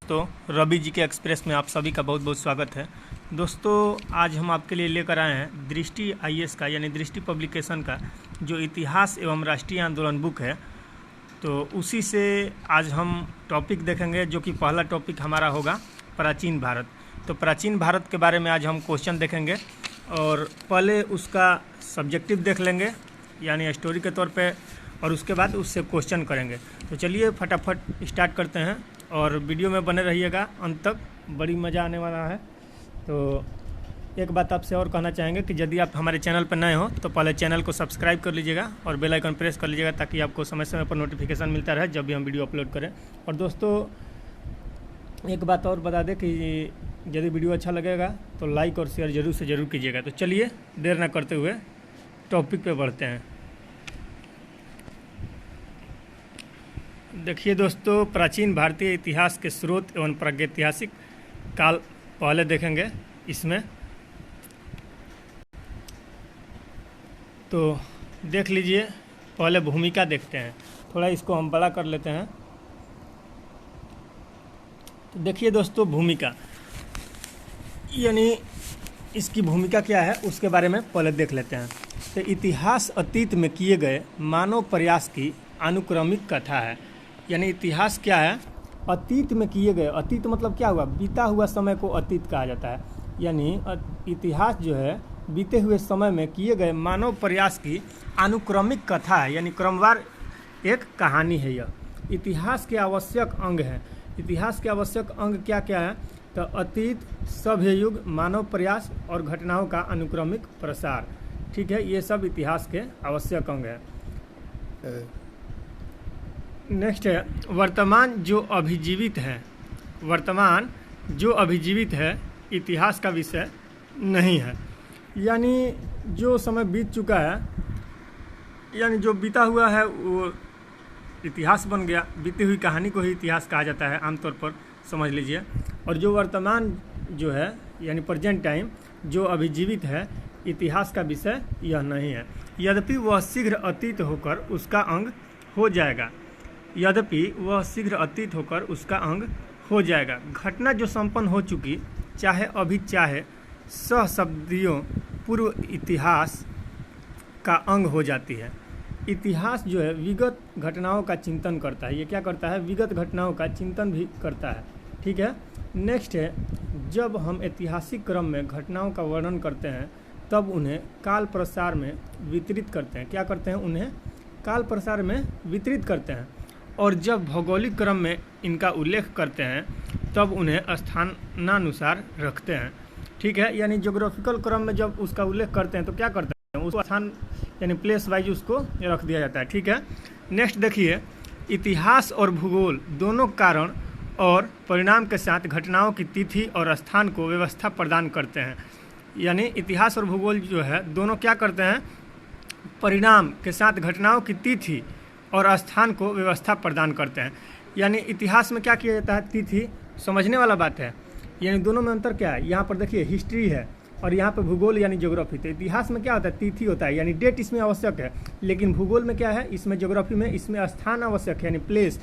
तो रवि जी के एक्सप्रेस में आप सभी का बहुत बहुत स्वागत है। दोस्तों, आज हम आपके लिए लेकर आए हैं दृष्टि आईएएस का यानी दृष्टि पब्लिकेशन का जो इतिहास एवं राष्ट्रीय आंदोलन बुक है। तो उसी से आज हम टॉपिक देखेंगे, जो कि पहला टॉपिक हमारा होगा प्राचीन भारत। तो प्राचीन भारत के बारे में आज हम क्वेश्चन देखेंगे और पहले उसका सब्जेक्टिव देख लेंगे यानी स्टोरी के तौर पे, और उसके बाद उससे क्वेश्चन करेंगे। तो चलिए फटाफट स्टार्ट करते हैं और वीडियो में बने रहिएगा अंत तक, बड़ी मज़ा आने वाला है। तो एक बात आपसे और कहना चाहेंगे कि यदि आप हमारे चैनल पर नए हो तो पहले चैनल को सब्सक्राइब कर लीजिएगा और बेल आइकन प्रेस कर लीजिएगा, ताकि आपको समय समय पर नोटिफिकेशन मिलता रहे जब भी हम वीडियो अपलोड करें। और दोस्तों, एक बात और बता दें कि यदि वीडियो अच्छा लगेगा तो लाइक और शेयर ज़रूर से ज़रूर कीजिएगा। तो चलिए देर ना करते हुए टॉपिक पे बढ़ते हैं। देखिए दोस्तों, प्राचीन भारतीय इतिहास के स्रोत एवं प्रागैतिहासिक काल पहले देखेंगे इसमें। तो देख लीजिए, पहले भूमिका देखते हैं। थोड़ा इसको हम बड़ा कर लेते हैं। तो देखिए दोस्तों, भूमिका यानी इसकी भूमिका क्या है उसके बारे में पहले देख लेते हैं। तो इतिहास अतीत में किए गए मानव प्रयास की अनुक्रमिक कथा है। यानी इतिहास क्या है? अतीत में किए गए, अतीत मतलब क्या हुआ? बीता हुआ समय को अतीत कहा जाता है। यानी इतिहास जो है बीते हुए समय में किए गए मानव प्रयास की अनुक्रमिक कथा है, यानी क्रमवार एक कहानी है। यह इतिहास के आवश्यक अंग है। इतिहास के आवश्यक अंग क्या क्या है? तो अतीत, सभ्य युग, मानव प्रयास और घटनाओं का अनुक्रमिक प्रसार। ठीक है, ये सब इतिहास के आवश्यक अंग है। नेक्स्ट है वर्तमान जो अभिजीवित है। वर्तमान जो अभिजीवित है इतिहास का विषय नहीं है। यानी जो समय बीत चुका है, यानी जो बीता हुआ है वो इतिहास बन गया। बीती हुई कहानी को ही इतिहास कहा जाता है आमतौर पर, समझ लीजिए। और जो वर्तमान जो है यानी प्रेजेंट टाइम जो अभिजीवित है, इतिहास का विषय यह नहीं है। यद्यपि वह शीघ्र अतीत होकर उसका अंग हो जाएगा। यद्यपि वह शीघ्र अतीत होकर उसका अंग हो जाएगा। घटना जो संपन्न हो चुकी, चाहे अभी चाहे सहस्राब्दियों पूर्व, इतिहास का अंग हो जाती है। इतिहास जो है विगत घटनाओं का चिंतन करता है। ये क्या करता है? विगत घटनाओं का चिंतन भी करता है। ठीक है। नेक्स्ट है, जब हम ऐतिहासिक क्रम में घटनाओं का वर्णन करते हैं तब उन्हें काल प्रसार में वितरित करते हैं। क्या करते हैं? उन्हें काल प्रसार में वितरित करते हैं। और जब भौगोलिक क्रम में इनका उल्लेख करते हैं तब उन्हें स्थानानुसार रखते हैं। ठीक है, यानी ज्योग्राफिकल क्रम में जब उसका उल्लेख करते हैं तो क्या करते हैं? उसको स्थान यानी प्लेस वाइज उसको रख दिया जाता है। ठीक है। नेक्स्ट देखिए, इतिहास और भूगोल दोनों कारण और परिणाम के साथ घटनाओं की तिथि और स्थान को व्यवस्था प्रदान करते हैं। यानी इतिहास और भूगोल जो है दोनों क्या करते हैं? परिणाम के साथ घटनाओं की तिथि और स्थान को व्यवस्था प्रदान करते हैं। यानी इतिहास में क्या किया जाता है? तिथि, समझने वाला बात है। यानी दोनों में अंतर क्या है? यहाँ पर देखिए हिस्ट्री है और यहाँ पर भूगोल यानी ज्योग्राफी। तो इतिहास में क्या होता है? तिथि होता है, यानी डेट इसमें आवश्यक है। लेकिन भूगोल में क्या है? इसमें ज्योग्राफी में इसमें स्थान आवश्यक है, यानी प्लेस,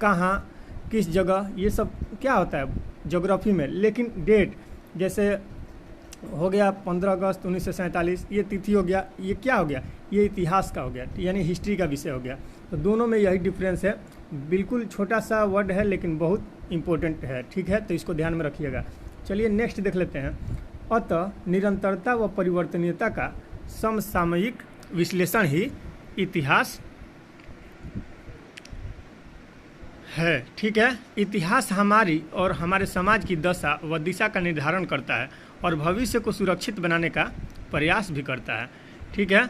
कहाँ, किस जगह, ये सब क्या होता है ज्योग्राफी में। लेकिन डेट जैसे हो गया 15 अगस्त 1947, ये तिथि हो गया, ये क्या हो गया? ये इतिहास का हो गया, यानी हिस्ट्री का विषय हो गया। तो दोनों में यही डिफरेंस है। बिल्कुल छोटा सा वर्ड है लेकिन बहुत इम्पोर्टेंट है। ठीक है, तो इसको ध्यान में रखिएगा। चलिए नेक्स्ट देख लेते हैं। अतः निरंतरता व परिवर्तनीयता का समसामयिक विश्लेषण ही इतिहास है। ठीक है, इतिहास हमारी और हमारे समाज की दशा व दिशा का निर्धारण करता है और भविष्य को सुरक्षित बनाने का प्रयास भी करता है। ठीक है।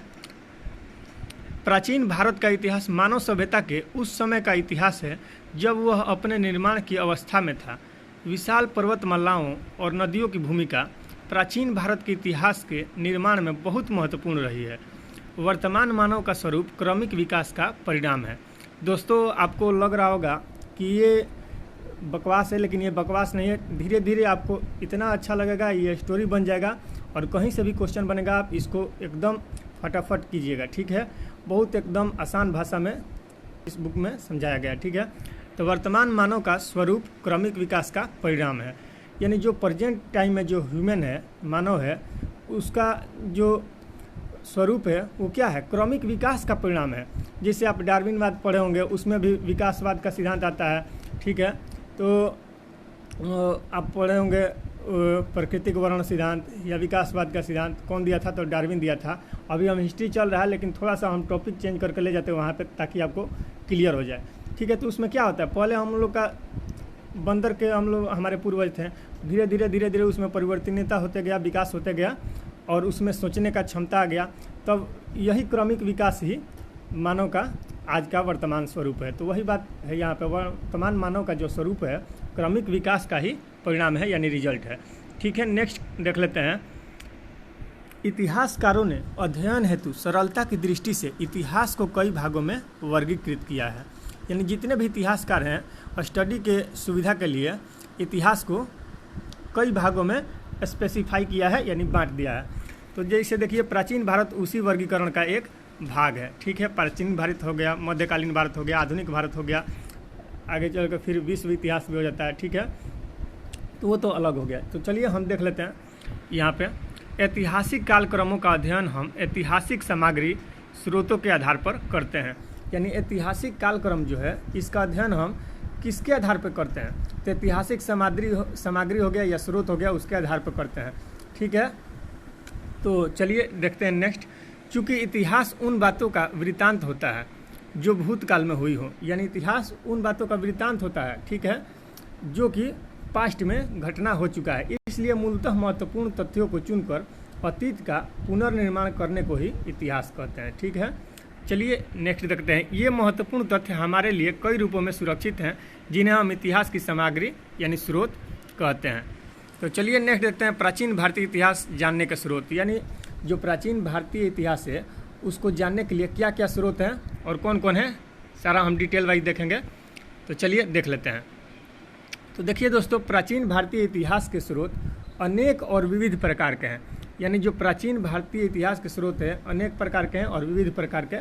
प्राचीन भारत का इतिहास मानव सभ्यता के उस समय का इतिहास है जब वह अपने निर्माण की अवस्था में था। विशाल पर्वतमालाओं और नदियों की भूमिका प्राचीन भारत के इतिहास के निर्माण में बहुत महत्वपूर्ण रही है। वर्तमान मानव का स्वरूप क्रमिक विकास का परिणाम है। दोस्तों, आपको लग रहा होगा कि ये बकवास है, लेकिन ये बकवास नहीं है। धीरे धीरे आपको इतना अच्छा लगेगा, ये स्टोरी बन जाएगा और कहीं से भी क्वेश्चन बनेगा आप इसको एकदम फटाफट कीजिएगा। ठीक है, बहुत एकदम आसान भाषा में इस बुक में समझाया गया। ठीक है। तो वर्तमान मानव का स्वरूप क्रमिक विकास का परिणाम है। यानी जो प्रेजेंट टाइम में जो ह्यूमन है, मानव है, उसका जो स्वरूप है वो क्या है, क्रमिक विकास का परिणाम है। जैसे आप डार्विनवाद पढ़े होंगे, उसमें भी विकासवाद का सिद्धांत आता है, ठीक है। तो आप पढ़े होंगे प्राकृतिक वर्ण सिद्धांत या विकासवाद का सिद्धांत कौन दिया था, तो डार्विन दिया था। अभी हम हिस्ट्री चल रहा है, लेकिन थोड़ा सा हम टॉपिक चेंज करके ले जाते हैं वहाँ पे, ताकि आपको क्लियर हो जाए, ठीक है। तो उसमें क्या होता है, पहले हम लोग का बंदर के हम लोग हमारे पूर्वज थे, धीरे धीरे उसमें परिवर्तनीयता होते गया, विकास होते गया, और उसमें सोचने का क्षमता आ गया। तब यही क्रमिक विकास ही मानव का आज का वर्तमान स्वरूप है। तो वही बात है यहाँ पे, वर्तमान मानव का जो स्वरूप है क्रमिक विकास का ही परिणाम है, यानी रिजल्ट है, ठीक है। नेक्स्ट देख लेते हैं। इतिहासकारों ने अध्ययन हेतु सरलता की दृष्टि से इतिहास को कई भागों में वर्गीकृत किया है। यानी जितने भी इतिहासकार हैं, स्टडी के सुविधा के लिए इतिहास को कई भागों में स्पेसिफाई किया है, यानी बांट दिया है। तो जैसे देखिए, प्राचीन भारत उसी वर्गीकरण का एक भाग है, ठीक है। प्राचीन भारत हो गया, मध्यकालीन भारत हो गया, आधुनिक भारत हो गया, आगे चलकर फिर विश्व इतिहास भी हो जाता है, ठीक है। तो वो तो अलग हो गया। तो चलिए हम देख लेते हैं यहाँ पे, ऐतिहासिक कालक्रमों का अध्ययन हम ऐतिहासिक सामग्री स्रोतों के आधार पर करते हैं। यानी ऐतिहासिक कालक्रम जो है, इसका अध्ययन हम किसके आधार पर करते हैं, तो ऐतिहासिक सामग्री हो गया या स्रोत हो गया, उसके आधार पर करते हैं, ठीक है। तो चलिए देखते हैं नेक्स्ट। चूँकि इतिहास उन बातों का वृत्तांत होता है जो भूतकाल में हुई हो, यानी इतिहास उन बातों का वृत्तांत होता है, ठीक है, जो कि पास्ट में घटना हो चुका है। इसलिए मूलतः महत्वपूर्ण तथ्यों को चुनकर अतीत का पुनर्निर्माण करने को ही इतिहास कहते हैं, ठीक है। चलिए नेक्स्ट देखते हैं। ये महत्वपूर्ण तथ्य हमारे लिए कई रूपों में सुरक्षित हैं, जिन्हें हम इतिहास की सामग्री यानी स्रोत कहते हैं। तो चलिए नेक्स्ट देखते हैं, प्राचीन भारतीय इतिहास जानने के स्रोत। यानी जो प्राचीन भारतीय इतिहास है, उसको जानने के लिए क्या क्या स्रोत हैं और कौन कौन है, सारा हम डिटेल वाइज देखेंगे। तो चलिए देख लेते हैं। तो देखिए दोस्तों, प्राचीन भारतीय इतिहास के स्रोत अनेक और विविध प्रकार के हैं। यानी जो प्राचीन भारतीय इतिहास के स्रोत है अनेक प्रकार के हैं और विविध प्रकार के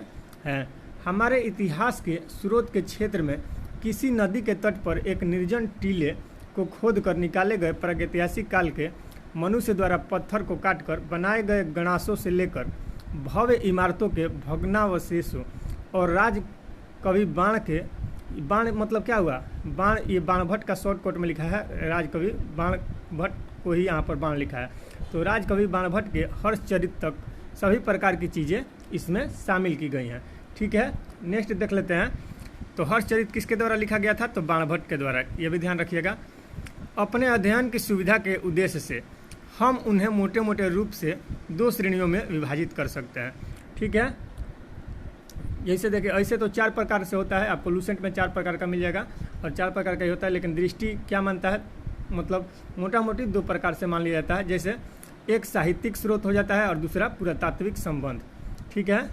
हैं। हमारे इतिहास के स्रोत के क्षेत्र में किसी नदी के तट पर एक निर्जन टीले को खोद कर निकाले गए प्रागैतिहासिक काल के मनुष्य द्वारा पत्थर को काटकर बनाए गए गणासों से लेकर भव्य इमारतों के भग्नावशेषों और राज कवि बाण मतलब क्या हुआ, बाण, ये बाणभट्ट का शॉर्टकट में लिखा है, राजकवि बाणभट्ट को ही यहाँ पर बाण लिखा है। तो राजकवि बाणभट्ट के हर्ष चरित्र तक सभी प्रकार की चीज़ें इसमें शामिल की गई हैं, ठीक है। नेक्स्ट देख लेते हैं। तो हर्ष चरित्र किसके द्वारा लिखा गया था, तो बाणभट्ट के द्वारा, ये भी ध्यान रखिएगा। अपने अध्ययन की सुविधा के उद्देश्य से हम उन्हें मोटे मोटे रूप से दो श्रेणियों में विभाजित कर सकते हैं, ठीक है। जैसे देखिए, ऐसे तो 4 प्रकार से होता है, आपको लूसेंट में 4 प्रकार का मिल जाएगा और 4 प्रकार का ही होता है, लेकिन दृष्टि क्या मानता है, मतलब मोटा मोटी 2 प्रकार से मान लिया जाता है। जैसे एक साहित्यिक स्रोत हो जाता है और दूसरा पुरातात्विक संबंध, ठीक है।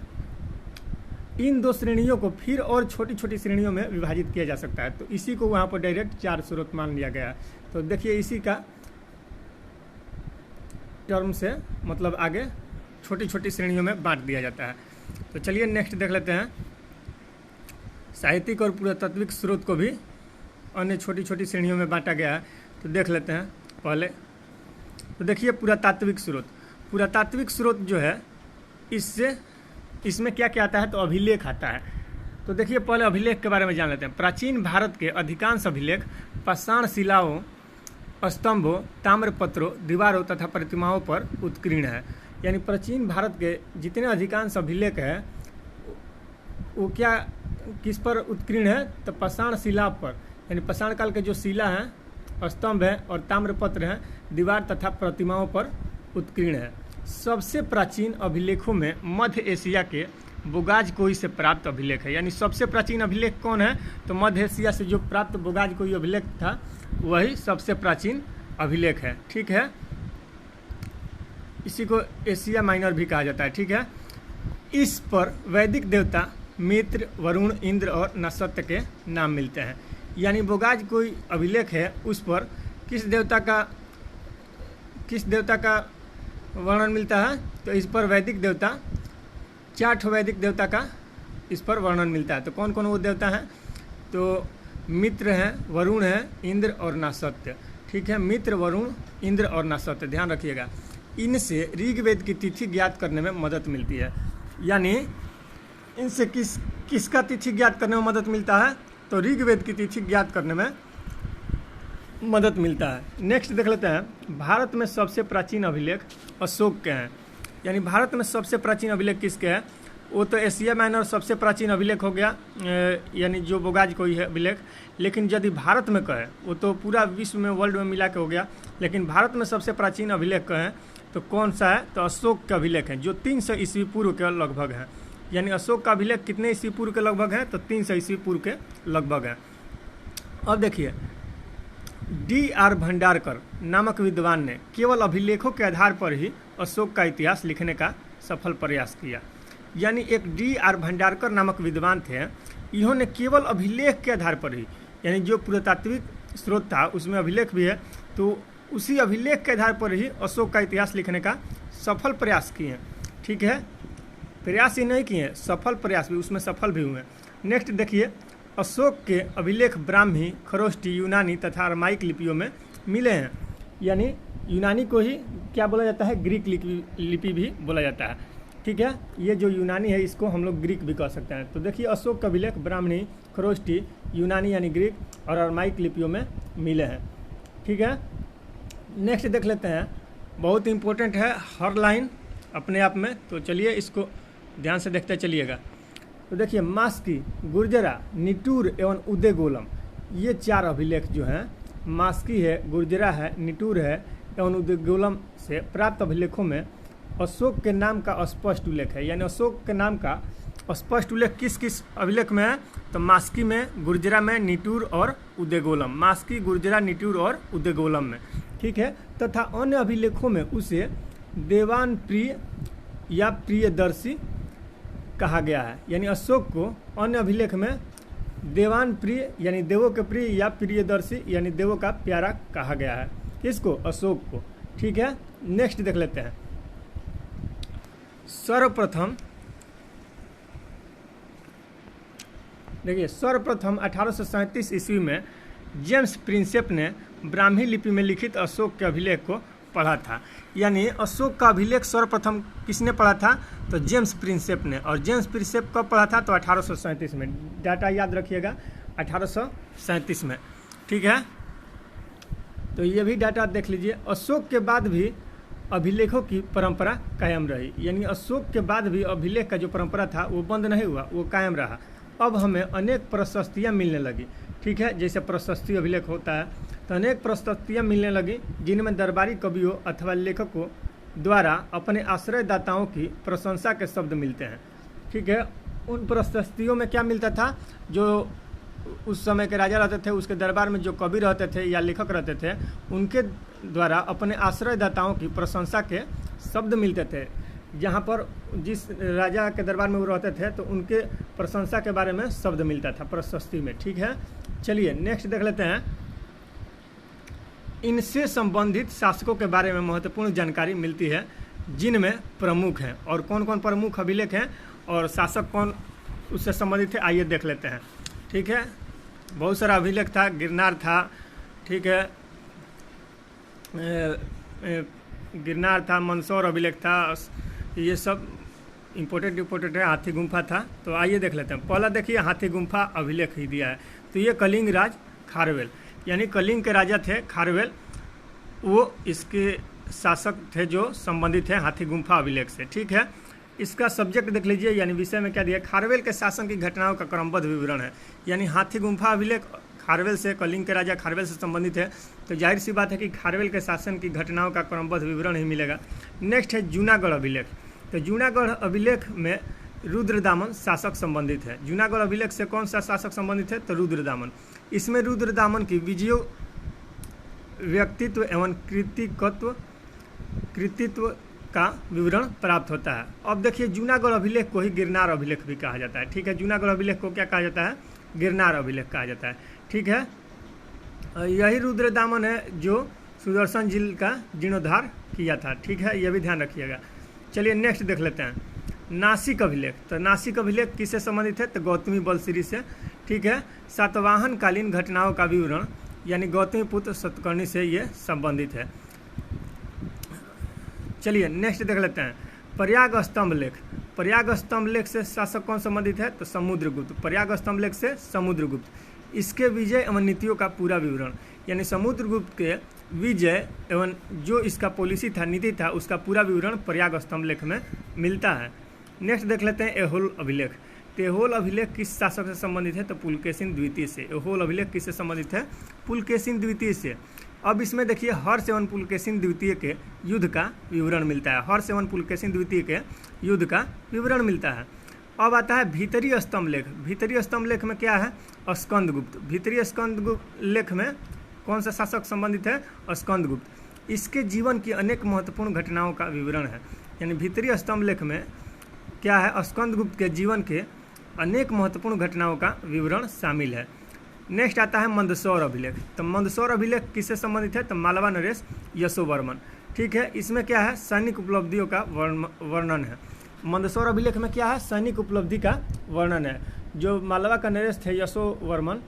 इन 2 श्रेणियों को फिर और छोटी छोटी श्रेणियों में विभाजित किया जा सकता है। तो इसी को वहाँ पर डायरेक्ट 4 स्रोत मान लिया गया है। तो देखिए, इसी का टर्म से मतलब आगे छोटी छोटी श्रेणियों में बांट दिया जाता है। तो चलिए नेक्स्ट देख लेते हैं। साहित्यिक और पुरातात्विक स्रोत को भी अन्य छोटी छोटी श्रेणियों में बांटा गया है। तो देख लेते हैं पहले। तो देखिए, पुरातात्विक स्रोत, पुरातात्विक स्रोत जो है, इसमें क्या क्या आता है, तो अभिलेख आता है। तो देखिए, पहले अभिलेख के बारे में जान लेते हैं। प्राचीन भारत के अधिकांश अभिलेख पाषाण शिलाओं, स्तंभों, ताम्रपत्रों, दीवारों तथा प्रतिमाओं पर उत्कीर्ण है। यानी प्राचीन भारत के जितने अधिकांश अभिलेख हैं वो क्या किस पर उत्कीर्ण है, तो पाषाण शिला पर, यानी पाषाण काल के जो शिला हैं, स्तंभ हैं और ताम्रपत्र हैं, दीवार तथा प्रतिमाओं पर उत्कीर्ण है। सबसे प्राचीन अभिलेखों में मध्य एशिया के बोगाजकोई से प्राप्त अभिलेख है। यानी सबसे प्राचीन अभिलेख कौन है, तो मध्य एशिया से जो प्राप्त बोगाजकोई अभिलेख था वही सबसे प्राचीन अभिलेख है, ठीक है। इसी को एशिया माइनर भी कहा जाता है, ठीक है। इस पर वैदिक देवता मित्र, वरुण, इंद्र और नक्षत्र के नाम मिलते हैं। यानी बोगाजकोई अभिलेख है, उस पर किस देवता का वर्णन मिलता है, तो इस पर वैदिक देवता, 4 वैदिक देवता का इस पर वर्णन मिलता है। तो कौन कौन वो देवता हैं, तो मित्र हैं, वरुण है, इंद्र और नासत्य। ठीक है, मित्र, वरुण, इंद्र और नासत्य, ध्यान रखिएगा। इनसे ऋग्वेद की तिथि ज्ञात करने में मदद मिलती है। यानी इनसे किसका तिथि ज्ञात करने में मदद मिलता है? तो ऋग्वेद की तिथि ज्ञात करने में मदद मिलता है। नेक्स्ट देख लेते हैं, भारत में सबसे प्राचीन अभिलेख अशोक के हैं। यानी भारत में सबसे प्राचीन अभिलेख किसके हैं? वो तो एशिया माइनर सबसे प्राचीन अभिलेख हो गया, यानी जो बोगाज कोई है अभिलेख। लेकिन यदि भारत में कहे, वो तो पूरा विश्व में, वर्ल्ड में मिला के हो गया, लेकिन भारत में सबसे प्राचीन अभिलेख कहें तो कौन सा है? तो अशोक का अभिलेख है, जो 300 ईस्वी पूर्व के लगभग है। यानी अशोक का अभिलेख कितने ईस्वी पूर्व के लगभग है? तो 300 ईस्वी पूर्व के लगभग है। अब देखिए, D.R. भंडारकर नामक विद्वान ने केवल अभिलेखों के आधार पर ही अशोक का इतिहास लिखने का सफल प्रयास किया। यानी एक D.R. भंडारकर नामक विद्वान थे, इन्होंने केवल अभिलेख के आधार पर ही, यानी जो पुरातात्विक स्रोत था उसमें अभिलेख भी है, तो उसी अभिलेख के आधार पर ही अशोक का इतिहास लिखने का सफल प्रयास किए। ठीक है, प्रयास ही नहीं किए, सफल प्रयास भी, उसमें सफल भी हुए। नेक्स्ट देखिए, अशोक के अभिलेख ब्राह्मी, खरोष्टी, यूनानी तथा अरमाइक लिपियों में मिले हैं। यानी यूनानी को ही क्या बोला जाता है? ग्रीक लिपि भी बोला जाता है। ठीक है, ये जो यूनानी है इसको हम लोग ग्रीक भी कह सकते हैं। तो देखिए, अशोक का अभिलेख ब्राह्मणी, खरोष्टी, यूनानी यानी ग्रीक और अरमाइक लिपियों में मिले हैं। ठीक है, नेक्स्ट देख लेते हैं, बहुत इंपॉर्टेंट है हर लाइन अपने आप में, तो चलिए इसको ध्यान से देखते चलिएगा। तो देखिए, मास्की, गुर्जरा, निटूर एवं उदयगोलम, ये 4 अभिलेख जो हैं, मास्की है, गुर्जरा है, निटूर है एवं उदयगोलम से प्राप्त अभिलेखों में अशोक के नाम का स्पष्ट उल्लेख है। यानी अशोक के नाम का स्पष्ट उल्लेख किस किस अभिलेख में है? तो मास्की में, गुर्जरा में, निटूर और उदयगोलम। मास्की, गुर्जरा, निटूर और उदयगोलम में। ठीक है, तथा अन्य अभिलेखों में उसे देवान प्रिय या प्रियदर्शी कहा गया है। यानी अशोक को अन्य अभिलेख में देवान प्रिय यानी देवों के प्रिय या प्रियदर्शी यानी देवों का प्यारा कहा गया है। किसको? अशोक को। ठीक है, नेक्स्ट देख लेते हैं। सर्वप्रथम देखिए, सर्वप्रथम 1837 ईस्वी में जेम्स प्रिंसेप ने ब्राह्मी लिपि में लिखित अशोक के अभिलेख को पढ़ा था। यानी अशोक का अभिलेख सर्वप्रथम किसने पढ़ा था? तो जेम्स प्रिंसेप ने। और जेम्स प्रिंसेप कब पढ़ा था? तो 1837 में। डाटा याद रखिएगा, 1837 में। ठीक है, तो ये भी डाटा देख लीजिए। अशोक के बाद भी अभिलेखों की परंपरा कायम रही। यानी अशोक के बाद भी अभिलेख का जो परंपरा था वो बंद नहीं हुआ, वो कायम रहा। अब हमें अनेक प्रशस्तियाँ मिलने लगी। ठीक है, जैसे प्रशस्ति अभिलेख होता है, तो अनेक प्रशस्तियाँ मिलने लगी जिनमें दरबारी कवियों अथवा लेखकों द्वारा अपने आश्रयदाताओं की प्रशंसा के शब्द मिलते हैं। ठीक है, उन प्रशस्तियों में क्या मिलता था? जो उस समय के राजा रहते थे, उसके दरबार में जो कवि रहते थे या लेखक रहते थे, उनके द्वारा अपने आश्रयदाताओं की प्रशंसा के शब्द मिलते थे। जहाँ पर जिस राजा के दरबार में वो रहते थे तो उनके प्रशंसा के बारे में शब्द मिलता था प्रशस्ति में। ठीक है, चलिए नेक्स्ट देख लेते हैं। इनसे संबंधित शासकों के बारे में महत्वपूर्ण जानकारी मिलती है, जिनमें प्रमुख हैं। और कौन कौन प्रमुख अभिलेख हैं और शासक कौन उससे संबंधित है, आइए देख लेते हैं। ठीक है, बहुत सारा अभिलेख था। गिरनार था, ठीक है, गिरनार था, मंदसौर अभिलेख था, ये सब इम्पोर्टेंट है। हाथी गुम्फा था। तो आइए देख लेते हैं। पहला देखिए, हाथी गुम्फा अभिलेख ही दिया है। तो ये कलिंग राज खारवेल, यानी कलिंग के राजा थे खारवेल, वो इसके शासक थे जो संबंधित हैं हाथी गुम्फा अभिलेख से। ठीक है, इसका सब्जेक्ट देख लीजिए, यानी विषय में क्या दिया है? खारवेल के शासन की घटनाओं का क्रमबद्ध विवरण है। यानी हाथी गुम्फा अभिलेख खारवेल से, कलिंग के राजा खारवेल से संबंधित है, तो जाहिर सी बात है कि खारवेल के शासन की घटनाओं का क्रमबद्ध विवरण ही मिलेगा। नेक्स्ट है जूनागढ़ अभिलेख। तो जूनागढ़ अभिलेख में रुद्रदामन शासक संबंधित है। जूनागढ़ अभिलेख से कौन सा शासक संबंधित है? तो रुद्रदामन। इसमें रुद्रदामन की विजयों, व्यक्तित्व एवं कृतित्व का विवरण प्राप्त होता है। अब देखिए, जूनागढ़ अभिलेख को ही गिरनार अभिलेख भी कहा जाता है। ठीक है, जूनागढ़ अभिलेख को क्या कहा जाता है? गिरनार अभिलेख कहा जाता है। ठीक है, यही रुद्रदामन है जो सुदर्शन झील का जीर्णोद्धार किया था। ठीक है, यह भी ध्यान रखिएगा। चलिए नेक्स्ट देख लेते हैं। नासिक अभिलेख। तो नासिक अभिलेख किससे संबंधित है? तो गौतमी बलश्री से। ठीक है। सातवाहन कालीन घटनाओं का विवरण यानी गौतमीपुत्र सतकर्णी से ये संबंधित है। चलिए नेक्स्ट देख लेते हैं। प्रयाग स्तंभ लेख। प्रयाग स्तंभ लेख से शासक कौन संबंधित है? तो समुद्रगुप्त। प्रयाग स्तंभ लेख से समुद्रगुप्त। इसके विजय एवं नीतियों का पूरा विवरण यानी समुद्रगुप्त के विजय एवं जो इसका पॉलिसी था, नीति था, उसका पूरा विवरण प्रयाग स्तंभ लेख में मिलता है। नेक्स्ट देख लेते हैं ऐहोल अभिलेख। तो ऐहोल अभिलेख किस शासक से संबंधित है? तो पुलकेशिन द्वितीय से। ऐहोल अभिलेख किससे संबंधित है? पुलकेशिन द्वितीय से। अब इसमें देखिए हर्ष एवं पुलकेशिन द्वितीय के युद्ध का विवरण मिलता है। हर्ष एवं पुलकेशिन द्वितीय के युद्ध का विवरण मिलता है। अब आता है भीतरी स्तंभ लेख। भीतरी स्तंभ लेख में क्या है? स्कंदगुप्त। भीतरी स्कंदगुप्त लेख में कौन सा शासक संबंधित है? स्कंदगुप्त। इसके जीवन की अनेक महत्वपूर्ण घटनाओं का विवरण है। यानी भीतरी स्तंभ लेख में क्या है? स्कंदगुप्त के जीवन के अनेक महत्वपूर्ण घटनाओं का विवरण शामिल है। नेक्स्ट आता है मंदसौर अभिलेख। तो मंदसौर अभिलेख किससे संबंधित है? तो मालवा नरेश यशोवर्मन। ठीक है। इसमें क्या है? सैनिक उपलब्धियों का वर्णन है। मंदसौर अभिलेख में क्या है? सैनिक उपलब्धि का वर्णन है। जो मालवा का नरेश थे यशोवर्मन,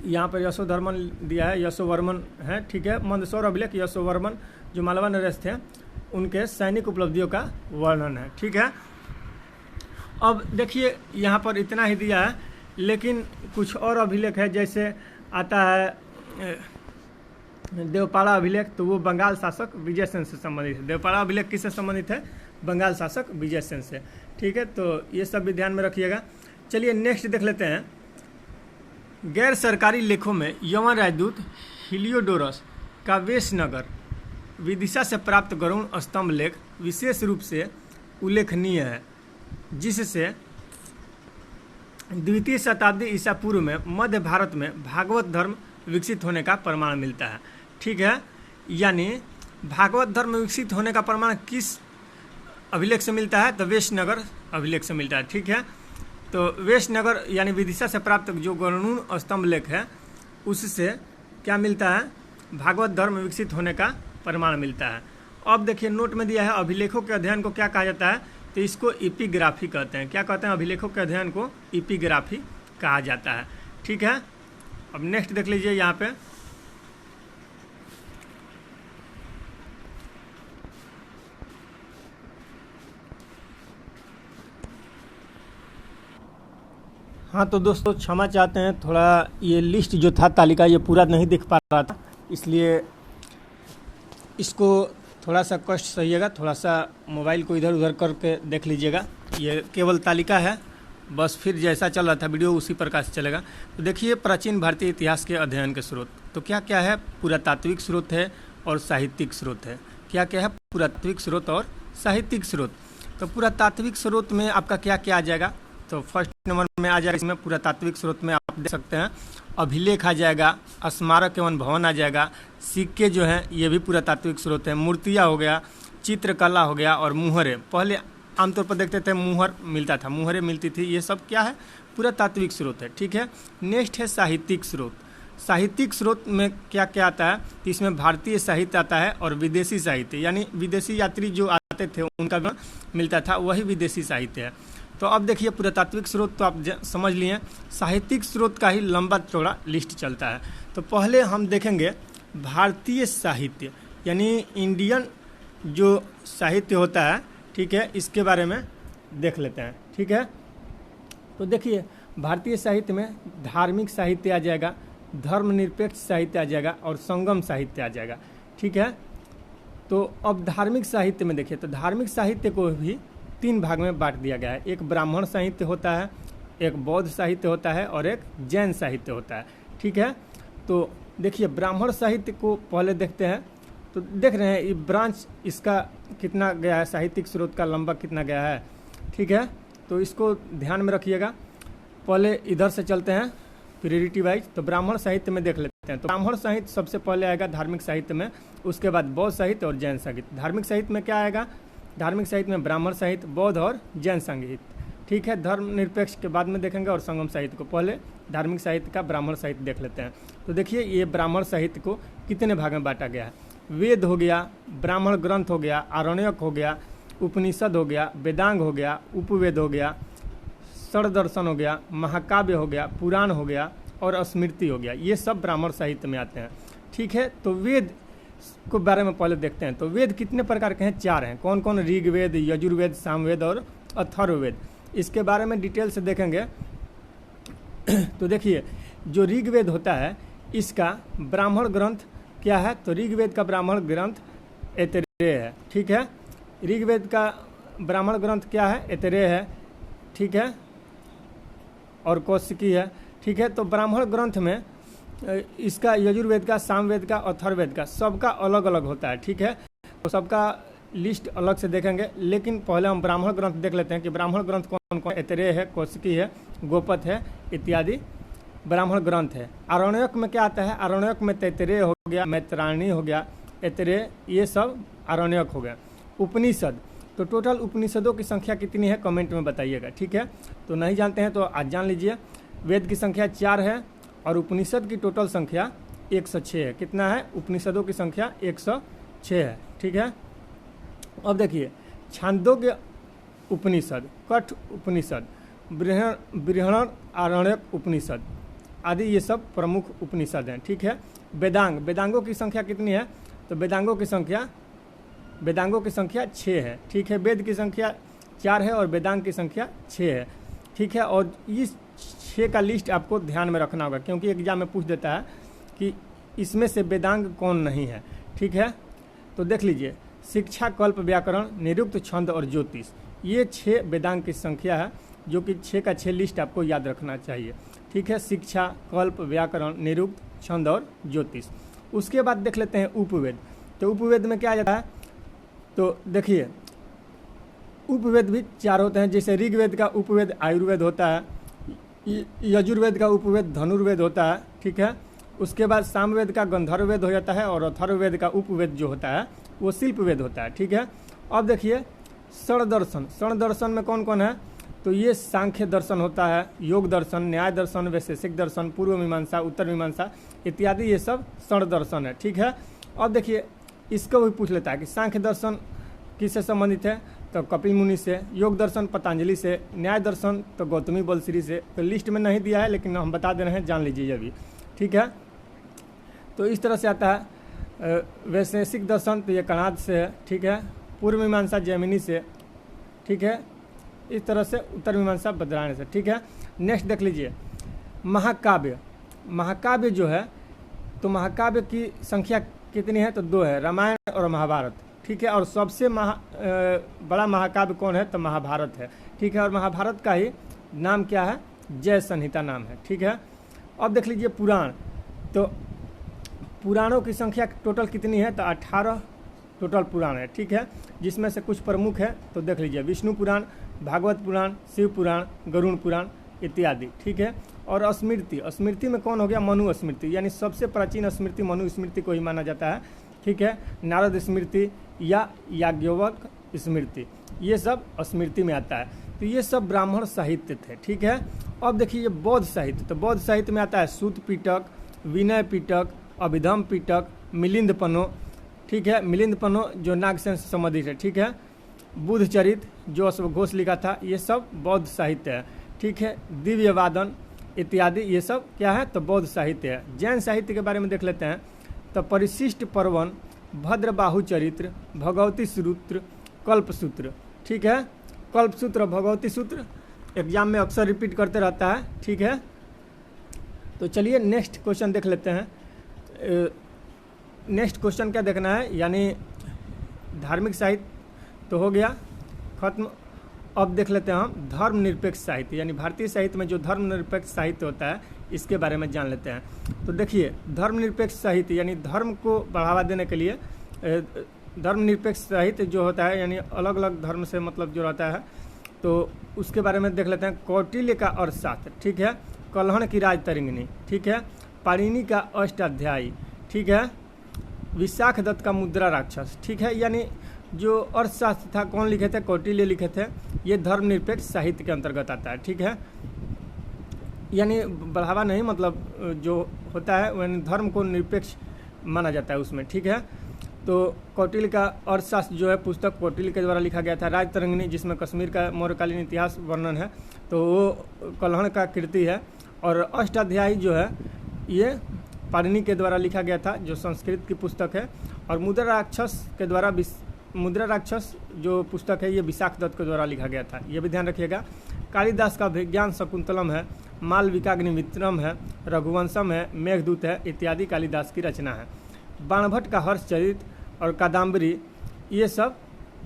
यहाँ पर यशोधर्मन दिया है, यशोवर्मन है। ठीक है। मंदसौर अभिलेख यशोवर्मन जो मालवा नरेश थे उनके सैनिक उपलब्धियों का वर्णन है। ठीक है। अब देखिए यहाँ पर इतना ही दिया है, लेकिन कुछ और अभिलेख है। जैसे आता है देवपाड़ा अभिलेख, तो वो बंगाल शासक विजयसेन से संबंधित है। देवपाड़ा अभिलेख किससे संबंधित है? बंगाल शासक विजयसेन से। ठीक है। तो ये सब भी ध्यान में रखिएगा। चलिए नेक्स्ट देख लेते हैं। गैर सरकारी लेखों में यवन राजदूत हिलियोडोरस का वेशनगर विदिशा से प्राप्त गरुड़ स्तंभ लेख विशेष रूप से उल्लेखनीय है, जिससे द्वितीय शताब्दी ईसा पूर्व में मध्य भारत में भागवत धर्म विकसित होने का प्रमाण मिलता है। ठीक है। यानी भागवत धर्म विकसित होने का प्रमाण किस अभिलेख से मिलता है? तो वेशनगर अभिलेख से मिलता है। ठीक है। तो वेशनगर यानी विदिशा से प्राप्त जो गरुड़ स्तंभ लेख है उससे क्या मिलता है? भागवत धर्म विकसित होने का प्रमाण मिलता है। अब देखिए नोट में दिया है अभिलेखों के अध्ययन को क्या कहा जाता है? तो इसको एपिग्राफी कहते हैं। क्या कहते हैं? अभिलेखों के अध्ययन को एपिग्राफी कहा जाता है। ठीक है। अब नेक्स्ट देख लीजिए यहाँ पे। हाँ तो दोस्तों क्षमा चाहते हैं, थोड़ा ये लिस्ट जो था तालिका ये पूरा नहीं दिख पा रहा था, इसलिए इसको थोड़ा सा कष्ट सहिएगा। थोड़ा सा मोबाइल को इधर उधर करके देख लीजिएगा। ये केवल तालिका है, बस फिर जैसा चल रहा था वीडियो उसी प्रकार से चलेगा। तो देखिए प्राचीन भारतीय इतिहास के अध्ययन के स्रोत तो क्या क्या है? पुरातात्विक स्रोत है और साहित्यिक स्रोत है। क्या क्या है? पुरातात्विक स्रोत और साहित्यिक स्रोत। तो पुरातात्विक स्रोत में आपका क्या क्या आ जाएगा? तो फर्स्ट नंबर में आ जाएगा, इसमें पुरातात्विक स्रोत में आप देख सकते हैं अभिलेख आ जाएगा, स्मारक एवं भवन आ जाएगा, सिक्के जो हैं ये भी पुरातात्विक स्रोत है, मूर्तियाँ हो गया, चित्रकला हो गया और मुहरे। पहले आमतौर पर देखते थे मुहर मिलता था, मुहरे मिलती थी, ये सब क्या है? पुरातात्विक स्रोत है। ठीक है। नेक्स्ट है साहित्यिक स्रोत। साहित्यिक स्रोत में क्या क्या आता है? इसमें भारतीय साहित्य आता है और विदेशी साहित्य, यानी विदेशी यात्री जो आते थे उनका भी मिलता था, वही विदेशी साहित्य है। तो अब देखिए पुरातात्विक स्रोत तो आप समझ लिए, साहित्यिक स्रोत का ही लंबा चौड़ा लिस्ट चलता है। तो पहले हम देखेंगे भारतीय साहित्य यानी इंडियन जो साहित्य होता है, ठीक है, इसके बारे में देख लेते हैं। ठीक है। तो देखिए भारतीय साहित्य में धार्मिक साहित्य आ जाएगा, धर्मनिरपेक्ष साहित्य आ जाएगा और संगम साहित्य आ जाएगा। ठीक है। तो अब धार्मिक साहित्य में देखिए, तो धार्मिक साहित्य को भी 3 भाग में बांट दिया गया है। एक ब्राह्मण साहित्य होता है, एक बौद्ध साहित्य होता है और एक जैन साहित्य होता है। ठीक है। तो देखिए ब्राह्मण साहित्य को पहले देखते हैं। तो देख रहे हैं ये ब्रांच इसका कितना गया है, साहित्यिक स्रोत का लंबा कितना गया है। ठीक है। तो इसको ध्यान में रखिएगा। पहले इधर से चलते हैं प्रियोरिटी वाइज। तो ब्राह्मण साहित्य में देख लेते हैं। तो ब्राह्मण साहित्य सबसे पहले आएगा धार्मिक साहित्य में, उसके बाद बौद्ध साहित्य और जैन साहित्य। धार्मिक साहित्य में क्या आएगा? धार्मिक साहित्य में ब्राह्मण साहित्य, बौद्ध और जैन साहित्य। ठीक है। धर्मनिरपेक्ष के बाद में देखेंगे और संगम साहित्य को। पहले धार्मिक साहित्य का ब्राह्मण साहित्य देख लेते हैं। तो देखिए ये ब्राह्मण साहित्य को कितने भाग में बांटा गया है? वेद हो गया, ब्राह्मण ग्रंथ हो गया, आरण्यक हो गया, उपनिषद हो गया, वेदांग हो गया, उपवेद हो गया, षडदर्शन हो गया, महाकाव्य हो गया, पुराण हो गया और स्मृति हो गया। ये सब ब्राह्मण साहित्य में आते हैं। ठीक है, तो वेद को बारे में पहले देखते हैं। तो वेद कितने प्रकार के हैं? 4 हैं। कौन कौन? ऋग्वेद, यजुर्वेद, सामवेद और अथर्ववेद। इसके बारे में डिटेल से देखेंगे। तो देखिए, जो ऋग्वेद होता है इसका ब्राह्मण ग्रंथ क्या है? तो ऋग्वेद का ब्राह्मण ग्रंथ ऐतरेय है। ठीक है, ऋग्वेद का ब्राह्मण ग्रंथ क्या है? ऐतरेय है। ठीक है, और कौशिकी है। ठीक है, तो ब्राह्मण ग्रंथ में इसका यजुर्वेद का, सामवेद का, अथर्ववेद का सबका अलग अलग होता है। ठीक है, तो सबका लिस्ट अलग से देखेंगे, लेकिन पहले हम ब्राह्मण ग्रंथ देख लेते हैं कि ब्राह्मण ग्रंथ कौन कौन? ऐतरेय है, कौशिकी है, गोपथ है इत्यादि ब्राह्मण ग्रंथ है। आरण्यक में क्या आता है? आरण्यक में तैतरेय हो गया, मैत्रायणी हो गया, ऐतरेय, ये सब आरण्यक हो गया। उपनिषद, तो टोटल उपनिषदों की संख्या कितनी है कमेंट में बताइएगा। ठीक है, तो नहीं जानते हैं तो आज जान लीजिए। वेद की संख्या 4 है और उपनिषद की टोटल संख्या 106 है। कितना है? उपनिषदों की संख्या 106 है। ठीक है, अब देखिए, छांदोग्य उपनिषद, कठ उपनिषद, बृहण आरण्यक उपनिषद आदि ये सब प्रमुख उपनिषद हैं। ठीक है, वेदांग, वेदांगों की संख्या कितनी है? तो वेदांगों की संख्या 6 है। ठीक है, वेद की संख्या 4 है और वेदांग की संख्या 6 है। ठीक है, और इस 6 का लिस्ट आपको ध्यान में रखना होगा, क्योंकि एग्जाम में पूछ देता है कि इसमें से वेदांग कौन नहीं है। ठीक है, तो देख लीजिए, शिक्षा, कल्प, व्याकरण, निरुक्त, छंद और ज्योतिष, ये 6 वेदांग की संख्या है, जो कि 6 का 6 लिस्ट आपको याद रखना चाहिए। ठीक है, शिक्षा, कल्प, व्याकरण, निरुक्त, छंद और ज्योतिष। उसके बाद देख लेते हैं उपवेद। तो उपवेद में क्या आ जाता है? तो देखिए, उपवेद भी 4 होते हैं। जैसे ऋग्वेद का उपवेद आयुर्वेद होता है, यजुर्वेद का उपवेद धनुर्वेद होता है। ठीक है, उसके बाद सामवेद का गंधर्ववेद हो जाता है और अथर्ववेद का उपवेद जो होता है वो शिल्पवेद होता है। ठीक है, अब देखिए, षडदर्शन, षडदर्शन में कौन कौन है? तो ये सांख्य दर्शन होता है, योग दर्शन, न्याय दर्शन, वैशेषिक दर्शन, पूर्व मीमांसा, उत्तर मीमांसा इत्यादि, ये सब षडदर्शन है। ठीक है, अब देखिए, इसको भी पूछ लेता है कि सांख्य दर्शन किससे संबंधित है? तो कपिल मुनि से, योग दर्शन पतंजलि से, न्याय दर्शन तो गौतमी बलश्री से। तो लिस्ट में नहीं दिया है, लेकिन हम बता दे रहे हैं, जान लीजिए अभी। ठीक है, तो इस तरह से आता है। वैशेषिक दर्शन तो ये कणाद से है। ठीक है, पूर्व मीमांसा जैमिनी से। ठीक है, इस तरह से उत्तर मीमांसा बद्रायण से। ठीक है, नेक्स्ट देख लीजिए, महाकाव्य। महाकाव्य जो है, तो महाकाव्य की संख्या कितनी है? तो 2 है, रामायण और महाभारत। ठीक है, और सबसे बड़ा महाकाव्य कौन है? तो महाभारत है। ठीक है, और महाभारत का ही नाम क्या है? जय संहिता नाम है। ठीक है, अब देख लीजिए पुराण। तो पुराणों की संख्या टोटल कितनी है? तो 18 टोटल पुराण है। ठीक है, जिसमें से कुछ प्रमुख है, तो देख लीजिए, विष्णु पुराण, भागवत पुराण, शिव पुराण, गरुड़ पुराण इत्यादि। ठीक है, और स्मृति, स्मृति में कौन हो गया? मनु स्मृति, यानी सबसे प्राचीन स्मृति मनु स्मृति को ही माना जाता है। ठीक है, नारद स्मृति या याज्ञवल्क स्मृति, ये सब स्मृति में आता है। तो ये सब ब्राह्मण साहित्य थे। ठीक है, अब देखिए, ये बौद्ध साहित्य। तो बौद्ध साहित्य में आता है सूत पिटक, विनय पिटक, अभिधम पिटक, मिलिंद पन्नो। ठीक है, मिलिंद पन्नो जो नागसेन से संबंधित है। ठीक है, बुद्ध चरित जो अश्वघोष लिखा था, ये सब बौद्ध साहित्य है। ठीक है, दिव्य वादन इत्यादि, ये सब क्या है? तो बौद्ध साहित्य है। जैन साहित्य के बारे में देख लेते हैं। तो परिशिष्ट पर्वन, भद्रबाहु चरित्र, भगवती सूत्र, कल्पसूत्र। ठीक है, कल्पसूत्र, भगवती सूत्र एग्जाम में अक्सर रिपीट करते रहता है। ठीक है, तो चलिए नेक्स्ट क्वेश्चन देख लेते हैं। नेक्स्ट क्वेश्चन क्या देखना है? यानी धार्मिक साहित्य तो हो गया खत्म। अब देख लेते हैं हम धर्मनिरपेक्ष साहित्य, यानी भारतीय साहित्य में जो धर्मनिरपेक्ष साहित्य होता है इसके बारे में जान लेते हैं। तो देखिए, धर्मनिरपेक्ष साहित्य यानी धर्म को बढ़ावा देने के लिए धर्मनिरपेक्ष साहित्य जो होता है, यानी अलग अलग धर्म से मतलब जो रहता है, तो उसके बारे में देख लेते हैं। कौटिल्य का अर्थशास्त्र। ठीक है, कल्हण की राजतरंगिणी। ठीक है, पाणिनि का अष्टाध्यायी। ठीक है, विशाख दत्त का मुद्रा राक्षस। ठीक है, यानी जो अर्थशास्त्र था कौन लिखे थे? कौटिल्य लिखे थे। ये धर्मनिरपेक्ष साहित्य के अंतर्गत आता है। ठीक है, यानी बढ़ावा नहीं, मतलब जो होता है यानी धर्म को निरपेक्ष माना जाता है उसमें। ठीक है, तो कौटिल्य का अर्थशास्त्र जो है पुस्तक कौटिल्य के द्वारा लिखा गया था। राजतरंगिणी जिसमें कश्मीर का मौर्यकालीन इतिहास वर्णन है, तो वो कल्हण का कृति है। और अष्टाध्यायी जो है ये पाणिनि के द्वारा लिखा गया था, जो संस्कृत की पुस्तक है। और मुद्रा राक्षस के द्वारा मुद्रा राक्षस जो पुस्तक है ये विशाख दत्त के द्वारा लिखा गया था, ये भी ध्यान रखिएगा। कालिदास का विज्ञान शकुंतलम है, मालविकाग्निमित्रम है, रघुवंशम है, मेघदूत है इत्यादि कालिदास की रचना है। बाणभट्ट का हर्षचरित और कादम्बरी ये सब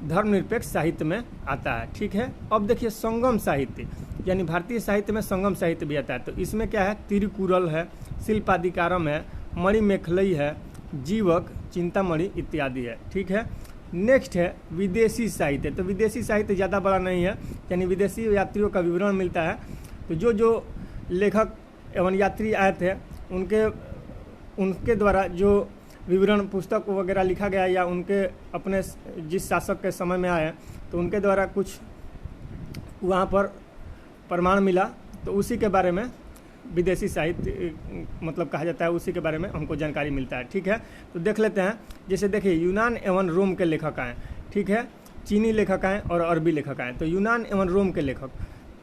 धर्मनिरपेक्ष साहित्य में आता है। ठीक है, अब देखिए संगम साहित्य, यानी भारतीय साहित्य में संगम साहित्य भी आता है। तो इसमें क्या है, तिरुकुरल है, शिल्पादिकारम है, मणिमेखलई है, जीवक, चिंतामणि इत्यादि है। ठीक है, नेक्स्ट है विदेशी साहित्य। तो विदेशी साहित्य ज़्यादा बड़ा नहीं है, यानी विदेशी यात्रियों का विवरण मिलता है। तो जो लेखक एवं यात्री आए थे उनके द्वारा जो विवरण पुस्तक वगैरह लिखा गया, या उनके अपने जिस शासक के समय में आए तो उनके द्वारा कुछ वहाँ पर प्रमाण मिला, तो उसी के बारे में विदेशी साहित्य मतलब कहा जाता है, उसी के बारे में हमको जानकारी मिलता है। ठीक है, तो देख लेते हैं। जैसे देखिए यूनान एवं रोम के लेखक आए, ठीक है, चीनी लेखक आए और अरबी लेखक आए। तो यूनान एवं रोम के लेखक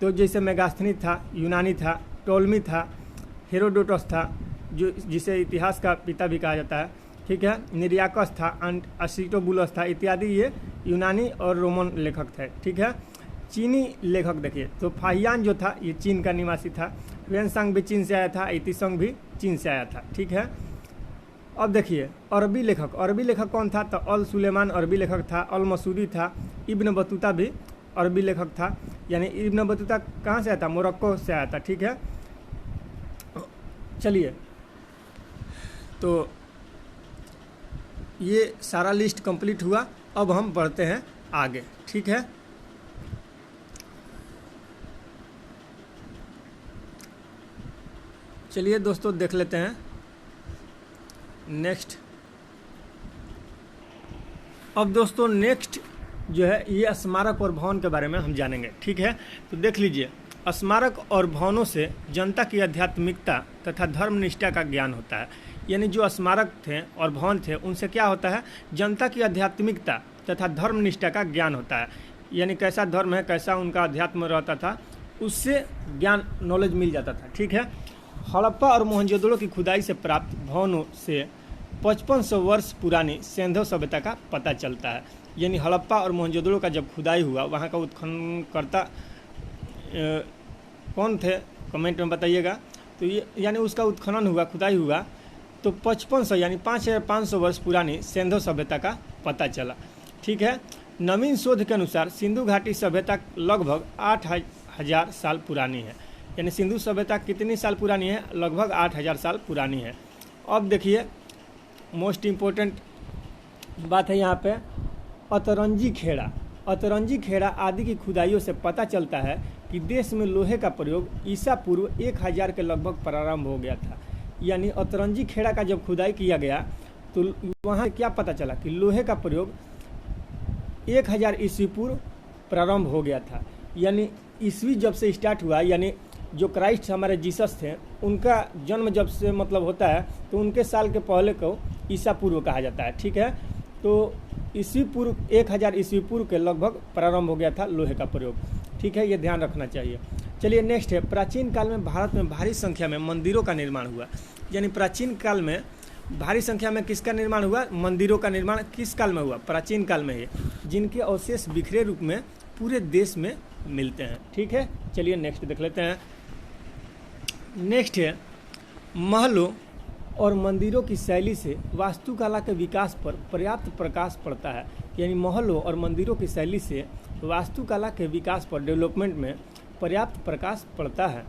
तो जैसे मेगास्थनीज था, यूनानी था, टोलमी था, हेरोडोटस था जो जिसे इतिहास का पिता भी कहा जाता है। ठीक है, निर्याकस था, असिटोबुलस था इत्यादि, ये यूनानी और रोमन लेखक थे। ठीक है, चीनी लेखक देखिए तो फाहियान जो था ये चीन का निवासी था, वेनसांग भी चीन से आया था, इतिसंग भी चीन से आया था। ठीक है, अब देखिए अरबी लेखक कौन था, तो अल सुलेमान अरबी लेखक था, अल मसूदी था, इब्न बतूता भी अरबी लेखक था, यानी इब्न बतूता कहाँ से आया था, मोरक्को से आया था। ठीक है, चलिए तो ये सारा लिस्ट कंप्लीट हुआ, अब हम बढ़ते हैं आगे। ठीक है, चलिए दोस्तों देख लेते हैं नेक्स्ट। अब दोस्तों नेक्स्ट जो है ये स्मारक और भवन के बारे में हम जानेंगे। ठीक है, तो देख लीजिए, स्मारक और भवनों से जनता की आध्यात्मिकता तथा धर्मनिष्ठा का ज्ञान होता है। यानी जो स्मारक थे और भवन थे उनसे क्या होता है, जनता की आध्यात्मिकता तथा धर्मनिष्ठा का ज्ञान होता है। यानी कैसा धर्म है, कैसा उनका अध्यात्म रहता था, उससे ज्ञान नॉलेज मिल जाता था। ठीक है, हड़प्पा और मोहनजोदड़ो की खुदाई से प्राप्त भवनों से 5500 वर्ष पुरानी सिंधु सभ्यता का पता चलता है। यानी हड़प्पा और मोहनजोदड़ो का जब खुदाई हुआ, वहाँ का उत्खननकर्ता कौन थे कमेंट में बताइएगा। तो ये यानी उसका उत्खनन हुआ, खुदाई हुआ, तो 5500 यानी 5500 वर्ष पुरानी सिंधु सभ्यता का पता चला। ठीक है, नवीन शोध के अनुसार सिंधु घाटी सभ्यता लगभग 8000 साल पुरानी है। यानी सिंधु सभ्यता कितनी साल पुरानी है, लगभग 8000 साल पुरानी है। अब देखिए मोस्ट इम्पोर्टेंट बात है यहाँ पे, अतरंजी खेड़ा आदि की खुदाइयों से पता चलता है कि देश में लोहे का प्रयोग ईसा पूर्व 1000 के लगभग प्रारंभ हो गया था। यानी अतरंजी खेड़ा का जब खुदाई किया गया तो वहाँ क्या पता चला कि लोहे का प्रयोग 1000 ईस्वी पूर्व प्रारंभ हो गया था। यानी ईस्वी जब से स्टार्ट हुआ, यानी जो क्राइस्ट हमारे जीसस थे उनका जन्म जब से मतलब होता है तो उनके साल के पहले को ईसा पूर्व कहा जाता है। ठीक है, तो ईस्वी पूर्व 1000 ईस्वी पूर्व के लगभग प्रारंभ हो गया था लोहे का प्रयोग। ठीक है, ये ध्यान रखना चाहिए। चलिए नेक्स्ट है, प्राचीन काल में भारत में भारी संख्या में मंदिरों का निर्माण हुआ। यानी प्राचीन काल में भारी संख्या में किसका निर्माण हुआ, मंदिरों का निर्माण किस काल में हुआ, प्राचीन काल में ही, जिनके अवशेष बिखरे रूप में पूरे देश में मिलते हैं। ठीक है, चलिए नेक्स्ट देख लेते हैं। नेक्स्ट है, महलों और मंदिरों की शैली से वास्तुकला के विकास पर पर्याप्त प्रकाश पड़ता है। यानी महलों और मंदिरों की शैली से वास्तुकला के विकास पर, डेवलपमेंट में पर्याप्त प्रकाश पड़ता है।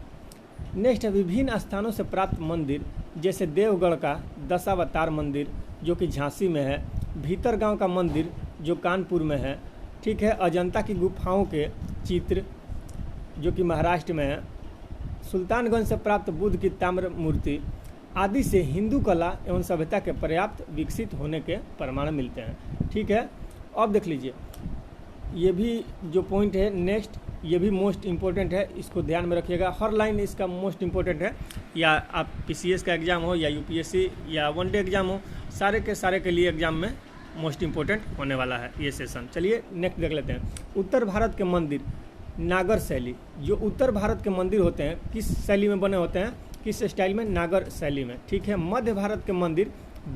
नेक्स्ट है, विभिन्न स्थानों से प्राप्त मंदिर, जैसे देवगढ़ का दशावतार मंदिर जो कि झांसी में है, भीतरगांव का मंदिर जो कानपुर में है। ठीक है, अजंता की गुफाओं के चित्र जो कि महाराष्ट्र में है, सुल्तानगंज से प्राप्त बुद्ध की ताम्र मूर्ति आदि से हिंदू कला एवं सभ्यता के पर्याप्त विकसित होने के प्रमाण मिलते हैं। ठीक है, अब देख लीजिए, ये भी जो पॉइंट है नेक्स्ट, ये भी मोस्ट इम्पोर्टेंट है, इसको ध्यान में रखिएगा। हर लाइन इसका मोस्ट इम्पोर्टेंट है, या आप पीसीएस का एग्ज़ाम हो या यूपीएससी या वनडे एग्ज़ाम हो, सारे के लिए एग्ज़ाम में मोस्ट इम्पोर्टेंट होने वाला है ये सेशन। चलिए नेक्स्ट देख लेते हैं। उत्तर भारत के मंदिर नागर शैली। जो उत्तर भारत के मंदिर होते हैं किस शैली में बने होते हैं, किस स्टाइल में, नागर शैली में। ठीक है। मध्य भारत के मंदिर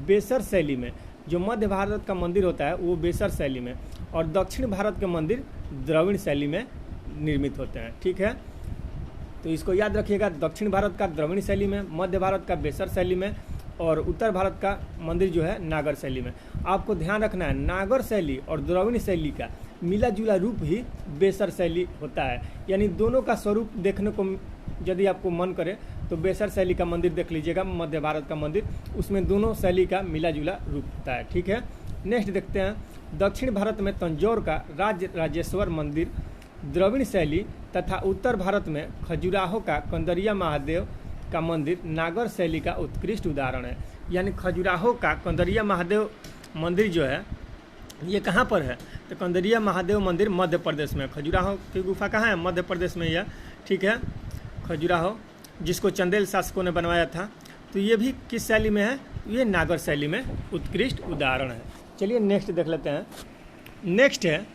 बेसर शैली में। जो मध्य भारत का मंदिर होता है वो बेसर शैली में, और दक्षिण भारत के मंदिर द्रविड़ शैली में निर्मित होते हैं। ठीक है, तो इसको याद रखिएगा। दक्षिण भारत का द्रविड़ शैली में, मध्य भारत का बेसर शैली में, और उत्तर भारत का मंदिर जो है नागर शैली में। आपको ध्यान रखना है नागर शैली और द्रविड़ शैली का मिला जुला रूप ही बेसर शैली होता है। यानी दोनों का स्वरूप देखने को यदि आपको मन करे तो बेसर शैली का मंदिर देख लीजिएगा, मध्य भारत का मंदिर, उसमें दोनों शैली का मिला जुला रूप होता है। ठीक है। नेक्स्ट देखते हैं। दक्षिण भारत में तंजौर का राजेश्वर मंदिर द्रविड़ शैली तथा उत्तर भारत में खजुराहो का कंदरिया महादेव का मंदिर नागर शैली का उत्कृष्ट उदाहरण है। यानी खजुराहो का कंदरिया महादेव मंदिर जो है ये कहाँ पर है, तो कंदरिया महादेव मंदिर मध्य प्रदेश में। खजुराहो की गुफा कहाँ है, मध्य प्रदेश में यह। ठीक है। खजुराहो जिसको चंदेल शासकों ने बनवाया था, तो ये भी किस शैली में है, ये नागर शैली में उत्कृष्ट उदाहरण है। चलिए नेक्स्ट देख लेते हैं। नेक्स्ट है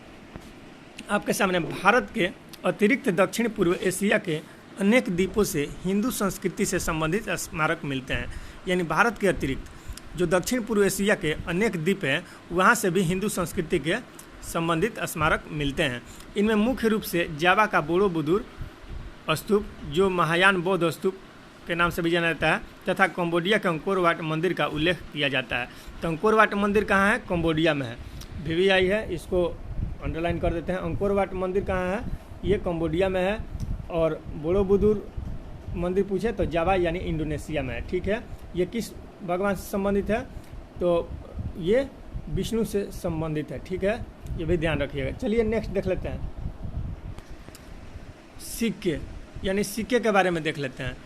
आपके सामने भारत के अतिरिक्त दक्षिण पूर्व एशिया के अनेक द्वीपों से हिंदू संस्कृति से संबंधित स्मारक मिलते हैं। यानी भारत के अतिरिक्त जो दक्षिण पूर्व एशिया के अनेक द्वीप हैं वहाँ से भी हिंदू संस्कृति के संबंधित स्मारक मिलते हैं। इनमें मुख्य रूप से जावा का बोरोबुदुर स्तूप जो महायान बौद्ध स्तूप के नाम से भी जाना जाता है, तथा कंबोडिया के अंकोर वाट मंदिर का उल्लेख किया जाता है। तो अंकोर वाट मंदिर कहाँ है, कंबोडिया में है। VVI है, इसको अंडरलाइन कर देते हैं। अंकोर वाट मंदिर कहाँ है, ये कंबोडिया में है। और बोरोबुदुर मंदिर पूछे तो जावा यानी इंडोनेशिया में है। ठीक है। ये किस भगवान से संबंधित है, तो ये विष्णु से संबंधित है। ठीक है, ये भी ध्यान रखिएगा। चलिए नेक्स्ट देख लेते हैं। सिक्के, यानी सिक्के के बारे में देख लेते हैं।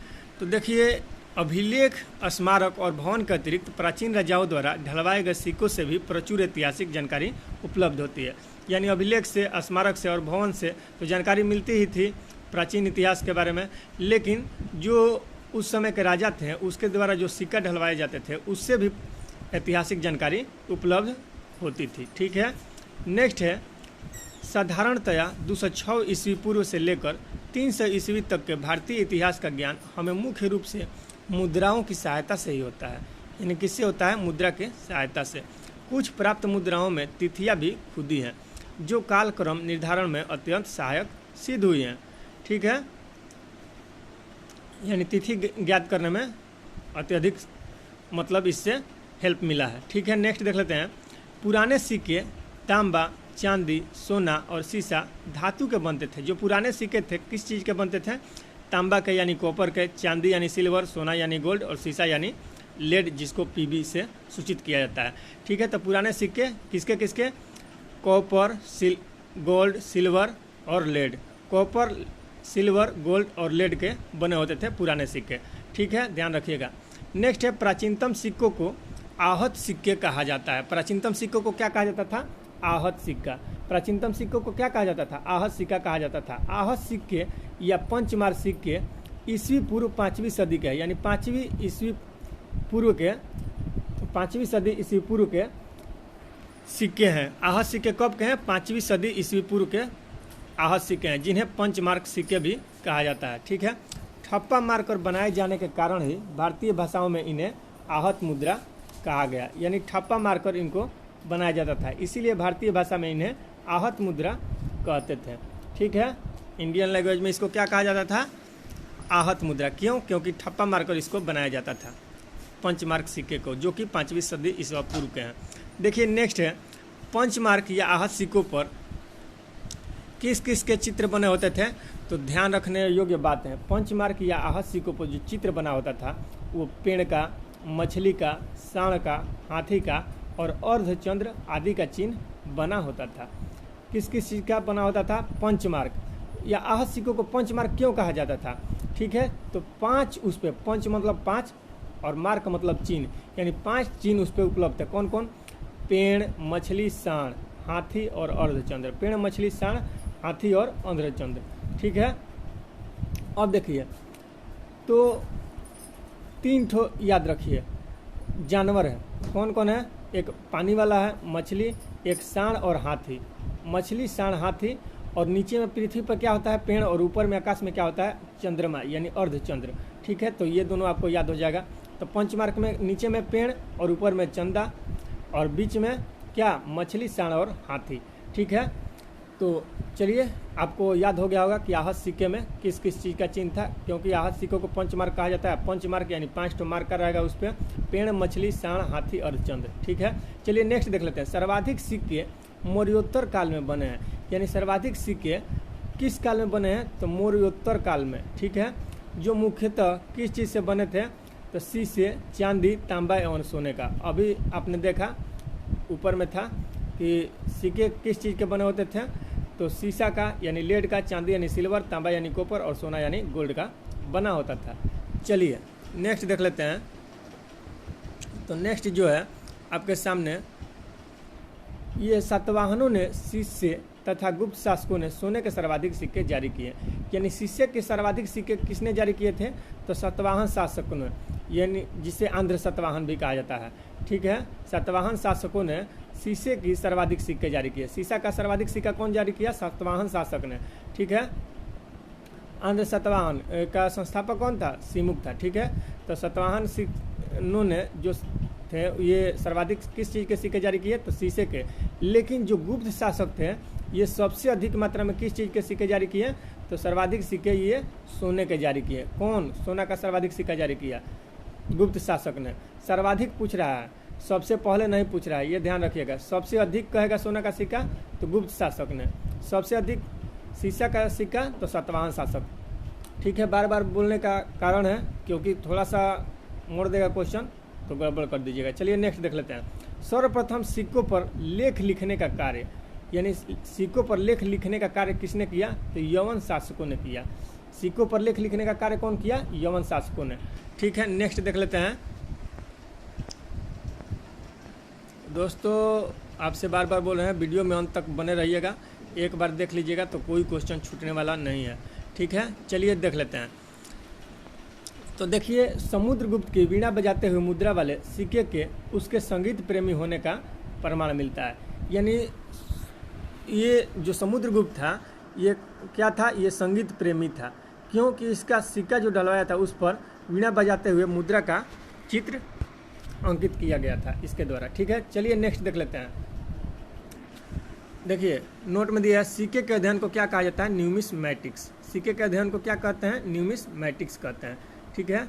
तो देखिए अभिलेख, स्मारक और भवन के अतिरिक्त प्राचीन राजाओं द्वारा ढलवाए गए सिक्कों से भी प्रचुर ऐतिहासिक जानकारी उपलब्ध होती है। यानी अभिलेख से, स्मारक से और भवन से तो जानकारी मिलती ही थी प्राचीन इतिहास के बारे में, लेकिन जो उस समय के राजा थे उसके द्वारा जो सिक्का ढलवाए जाते थे उससे भी ऐतिहासिक जानकारी उपलब्ध होती थी। ठीक है। नेक्स्ट है साधारणतया 206 ईस्वी पूर्व से लेकर 300 ईस्वी तक के भारतीय इतिहास का ज्ञान हमें मुख्य रूप से मुद्राओं की सहायता से ही होता है। यानी किससे होता है, मुद्रा के सहायता से। कुछ प्राप्त मुद्राओं में तिथियां भी खुदी हैं जो कालक्रम निर्धारण में अत्यंत सहायक सिद्ध हुई हैं। ठीक है। यानी तिथि ज्ञात करने में अत्यधिक मतलब इससे हेल्प मिला है। ठीक है। नेक्स्ट देख लेते हैं। पुराने सिक्के तांबा, चांदी, सोना और शीशा धातु के बनते थे। जो पुराने सिक्के थे किस चीज़ के बनते थे, तांबा के यानी कॉपर के, चांदी यानी सिल्वर, सोना यानी गोल्ड और शीशा यानी लेड जिसको PB से सूचित किया जाता है। ठीक है। तो पुराने सिक्के किसके किसके, कॉपर, गोल्ड, सिल्वर और लेड। कॉपर, सिल्वर, गोल्ड और लेड के बने होते थे पुराने सिक्के। ठीक है, ध्यान रखिएगा। नेक्स्ट है प्राचीनतम सिक्कों को आहत सिक्के कहा जाता है। प्राचीनतम सिक्कों को क्या कहा जाता था, आहत सिक्का। प्राचीनतम सिक्कों को क्या कहा जाता था, आहत सिक्का कहा जाता था। आहत सिक्के या पंचमार सिक्के ईस्वी पूर्व 5वीं सदी के, यानी 5वीं ईस्वी पूर्व के, 5वीं सदी ईस्वी पूर्व के सिक्के हैं। आहत सिक्के कब के हैं, 5वीं सदी ईस्वी पूर्व के आहत सिक्के हैं, जिन्हें पंचमार्क सिक्के भी कहा जाता है। ठीक है। ठप्पा मारकर बनाए जाने के कारण ही भारतीय भाषाओं में इन्हें आहत मुद्रा कहा गया। यानी ठप्पा मारकर इनको बनाया जाता था, इसीलिए भारतीय भाषा में इन्हें आहत मुद्रा कहते थे। ठीक है। इंडियन लैंग्वेज में इसको क्या कहा जाता था, आहत मुद्रा। क्यों, क्योंकि ठप्पा मारकर इसको बनाया जाता था पंचमार्क सिक्के को, जो कि 5वीं सदी ईस्वी पूर्व के हैं। देखिए नेक्स्ट है पंचमार्क या आहत सिक्कों पर किस किस के चित्र बने होते थे, तो ध्यान रखने योग्य बात है। पंचमार्क या आहत सिक्कों पर जो चित्र बना होता था वो पेड़ का, मछली का, सांड का, हाथी का और अर्धचंद्र आदि का चिन्ह बना होता था। किस किस चीज़ का बना होता था, पंचमार्क या आहत सिक्कों को पंचमार्क क्यों कहा जाता था। ठीक है। तो 5 उस पर, पंच मतलब 5 और मार्क मतलब चिन्ह, यानी 5 चिन्ह उस पर उपलब्ध है। कौन कौन, पेड़, मछली, सांड, हाथी और अर्धचंद्र। पेड़, मछली, सांड, हाथी और अर्धचंद्र। ठीक है। अब देखिए तो 3 ठो याद रखिए जानवर है। कौन कौन है, एक पानी वाला है मछली, एक सांड और हाथी। मछली, सांड, हाथी, और नीचे में पृथ्वी पर क्या होता है पेड़, और ऊपर में आकाश में क्या होता है चंद्रमा यानी अर्धचंद्र। ठीक है, तो ये दोनों आपको याद हो जाएगा। तो 5 मार्क में नीचे में पेड़ और ऊपर में चंदा और बीच में क्या मछली, सांड और हाथी। ठीक है, तो चलिए आपको याद हो गया होगा कि आहत सिक्के में किस किस चीज़ का चिन्ह था, क्योंकि आहत सिक्कों को 5 मार्क कहा जाता है। 5 मार्क यानी 5 मार्क का रहेगा उस पर, पेड़, मछली, सांड, हाथी, अर्धचंद्र। ठीक है, चलिए नेक्स्ट देख लेते हैं। सर्वाधिक सिक्के मौर्योत्तर काल में बने हैं, यानी सर्वाधिक सिक्के किस काल में बने हैं, तो मौर्योत्तर काल में। ठीक है, जो मुख्यतः किस चीज़ से बने थे, तो शीशे, चांदी, तांबा एवं सोने का। अभी आपने देखा ऊपर में था कि सिक्के किस चीज़ के बने होते थे, तो शीशा का यानी लेड का, चांदी यानी सिल्वर, तांबा यानी कॉपर और सोना यानी गोल्ड का बना होता था। चलिए नेक्स्ट देख लेते हैं। तो नेक्स्ट जो है आपके सामने, ये सातवाहनों ने शिष्य तथा गुप्त शासकों ने सोने के सर्वाधिक सिक्के जारी किए। यानी शिष्य के सर्वाधिक सिक्के किसने जारी किए थे, तो सातवाहन शासकों ने, यानी जिसे आंध्र सातवाहन भी कहा जाता है। ठीक है, सातवाहन शासकों ने शीशे की सर्वाधिक सिक्के जारी किए। शीशा का सर्वाधिक सिक्का कौन जारी किया, सातवाहन शासक ने। ठीक है, आंध्र सातवाहन का संस्थापक कौन था, सिमुक था। ठीक है, तो सातवाहन ने जो थे ये सर्वाधिक किस चीज़ के सिक्के जारी किए, तो शीशे के। लेकिन जो गुप्त शासक थे ये सबसे अधिक मात्रा में किस चीज़ के सिक्के जारी किए, तो सर्वाधिक सिक्के ये सोने के जारी किए। कौन सोना का सर्वाधिक सिक्का जारी किया, गुप्त शासक ने। सर्वाधिक पूछ रहा है, सबसे पहले नहीं पूछ रहा है, ये ध्यान रखिएगा। सबसे अधिक कहेगा सोना का सिक्का तो गुप्त शासक ने, सबसे अधिक शीशा का सिक्का तो सातवाहन शासक। ठीक है, बार बार बोलने का कारण है क्योंकि थोड़ा सा मोड़ देगा क्वेश्चन, तो गड़बड़ कर दीजिएगा। चलिए नेक्स्ट देख लेते हैं। सर्वप्रथम सिक्कों पर लेख लिखने का कार्य, यानी सिक्कों पर लेख लिखने का कार्य किसने किया, तो यवन शासकों ने किया। सिक्कों पर लेख लिखने का कार्य कौन किया, यवन शासकों ने। ठीक है, नेक्स्ट देख लेते हैं। दोस्तों आपसे बार बार बोल रहे हैं वीडियो में अंत तक बने रहिएगा, एक बार देख लीजिएगा तो कोई क्वेश्चन छूटने वाला नहीं है। ठीक है, चलिए देख लेते हैं। तो देखिए, समुद्रगुप्त की वीणा बजाते हुए मुद्रा वाले सिक्के के उसके संगीत प्रेमी होने का प्रमाण मिलता है। यानी ये जो समुद्रगुप्त था ये क्या था, ये संगीत प्रेमी था, क्योंकि इसका सिक्का जो डलवाया था उस पर वीणा बजाते हुए मुद्रा का चित्र अंकित किया गया था इसके द्वारा। ठीक है, चलिए नेक्स्ट देख लेते हैं। देखिए नोट में दिया है, सिक्के के अध्ययन को क्या कहा जाता है, न्यूमिस्मैटिक्स। सिक्के के अध्ययन को क्या कहते हैं, न्यूमिस्मैटिक्स कहते हैं। ठीक है,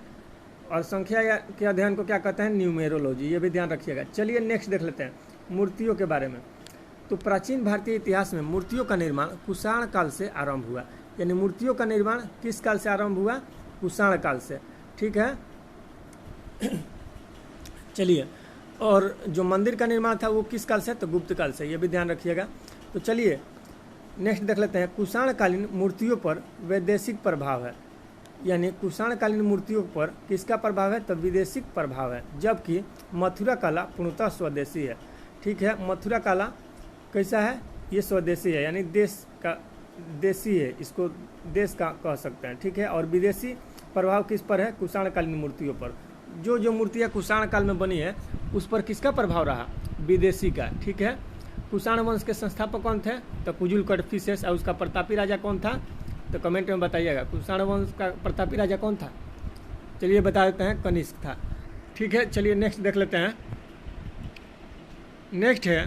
और संख्या के अध्ययन को क्या कहते हैं, न्यूमेरोलॉजी। ये भी ध्यान रखिएगा। चलिए नेक्स्ट देख लेते हैं मूर्तियों के बारे में। तो प्राचीन भारतीय इतिहास में मूर्तियों का निर्माण कुषाण काल से आरंभ हुआ। यानी मूर्तियों का निर्माण किस काल से आरंभ हुआ, कुषाण काल से। ठीक है, चलिए, और जो मंदिर का निर्माण था वो किस काल से, तो गुप्त काल से। ये भी ध्यान रखिएगा। तो चलिए नेक्स्ट देख लेते हैं। कुषाणकालीन मूर्तियों पर वैदेशिक प्रभाव है। यानी कुषाणकालीन मूर्तियों पर किसका प्रभाव है, तो विदेशिक प्रभाव है, जबकि मथुरा कला पूर्णतः स्वदेशी है। ठीक है, मथुरा कला कैसा है, ये स्वदेशी है, यानी देश का देशी है, इसको देश का कह सकते हैं। ठीक है, और विदेशी प्रभाव किस पर है, कुषाणकालीन मूर्तियों पर। जो मूर्तियाँ कुषाण काल में बनी है उस पर किसका प्रभाव रहा, विदेशी का। ठीक है, कुषाण वंश के संस्थापक कौन थे, तो कुजुल कडफिसेस। और उसका प्रतापी राजा कौन था, तो कमेंट में बताइएगा। कुषाण वंश का प्रतापी राजा कौन था, चलिए बता देते हैं, कनिष्क था। ठीक है, चलिए नेक्स्ट देख लेते हैं। नेक्स्ट है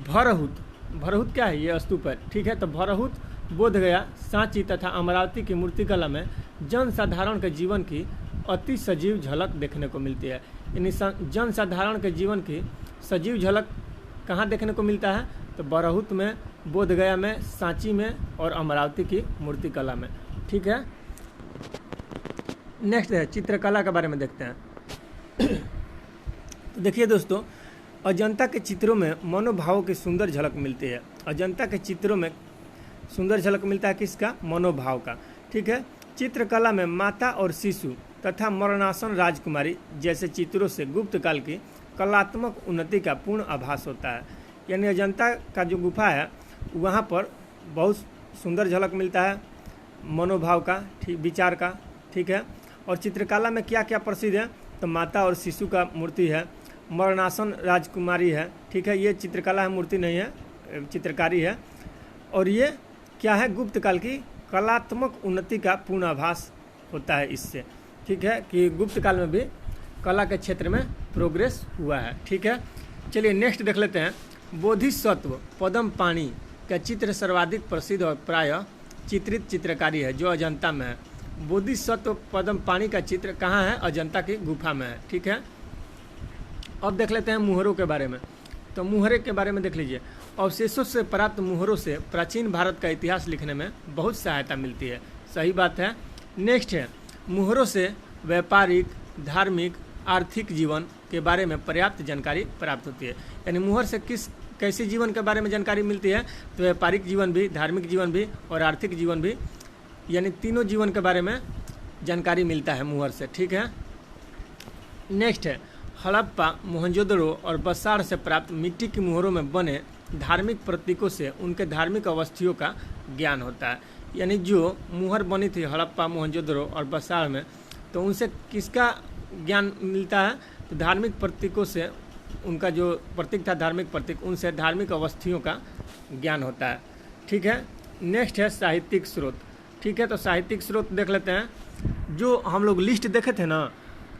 भरहुत। भरहुत क्या है, ये स्तूप है। ठीक है, तो भरहुत बोधगया, सांची तथा अमरावती की मूर्तिकला में जन साधारण के जीवन की अति सजीव झलक देखने को मिलती है। यानी जन साधारण के जीवन की सजीव झलक कहाँ देखने को मिलता है, तो बरहुत में, बोधगया में, सांची में और अमरावती की मूर्तिकला में। ठीक है, नेक्स्ट है चित्रकला के बारे में देखते हैं। तो देखिए दोस्तों, अजंता के चित्रों में मनोभावों की सुंदर झलक मिलती है। अजंता के चित्रों में सुंदर झलक मिलता है किसका, मनोभाव का। ठीक है, चित्रकला में माता और शिशु तथा मरणासन राजकुमारी जैसे चित्रों से गुप्त काल की कलात्मक उन्नति का पूर्ण आभास होता है। यानी अजंता का जो गुफा है वहाँ पर बहुत सुंदर झलक मिलता है मनोभाव का, ठीक, विचार का। ठीक है, और चित्रकला में क्या क्या प्रसिद्ध है, तो माता और शिशु का मूर्ति है, मरणासन राजकुमारी है, ठीक है। ये चित्रकला है, मूर्ति नहीं है, चित्रकारी है। और ये क्या है, गुप्त काल की कलात्मक उन्नति का पूर्वाभास होता है इससे, ठीक है, कि गुप्त काल में भी कला के क्षेत्र में प्रोग्रेस हुआ है, ठीक है। चलिए नेक्स्ट देख लेते हैं। बोधिसत्व पद्म पाणी का चित्र सर्वाधिक प्रसिद्ध और प्रायः चित्रित चित्रकारी है जो अजंता में है। बोधिसत्व पद्म पाणी का चित्र कहाँ है, अजंता की गुफा में है, ठीक है। अब देख लेते हैं मुहरों के बारे में। तो मुहरे के बारे में देख लीजिए। अवशेषों से प्राप्त मुहरों से प्राचीन भारत का इतिहास लिखने में बहुत सहायता मिलती है, सही बात है। नेक्स्ट है, मुहरों से व्यापारिक, धार्मिक, आर्थिक जीवन के बारे में पर्याप्त जानकारी प्राप्त होती है। यानी मुहर से कैसे जीवन के बारे में जानकारी मिलती है, तो व्यापारिक जीवन भी, धार्मिक जीवन भी और आर्थिक जीवन भी, यानी तीनों जीवन के बारे में जानकारी मिलता है मुहर से, ठीक है। नेक्स्ट है, हड़प्पा, मोहनजोदड़ो और बसाड़ से प्राप्त मिट्टी की मुहरों में बने धार्मिक प्रतीकों से उनके धार्मिक अवस्थियों का ज्ञान होता है। यानी जो मुहर बनी थी हड़प्पा, मोहनजोदड़ो और बसाड़ में, तो उनसे किसका ज्ञान मिलता है, तो धार्मिक प्रतीकों से, उनका जो प्रतीक था धार्मिक प्रतीक, उनसे धार्मिक अवस्थियों का ज्ञान होता है, ठीक है। नेक्स्ट है साहित्यिक स्रोत, ठीक है। तो साहित्यिक स्रोत देख लेते हैं। जो हम लोग लिस्ट देखे थे ना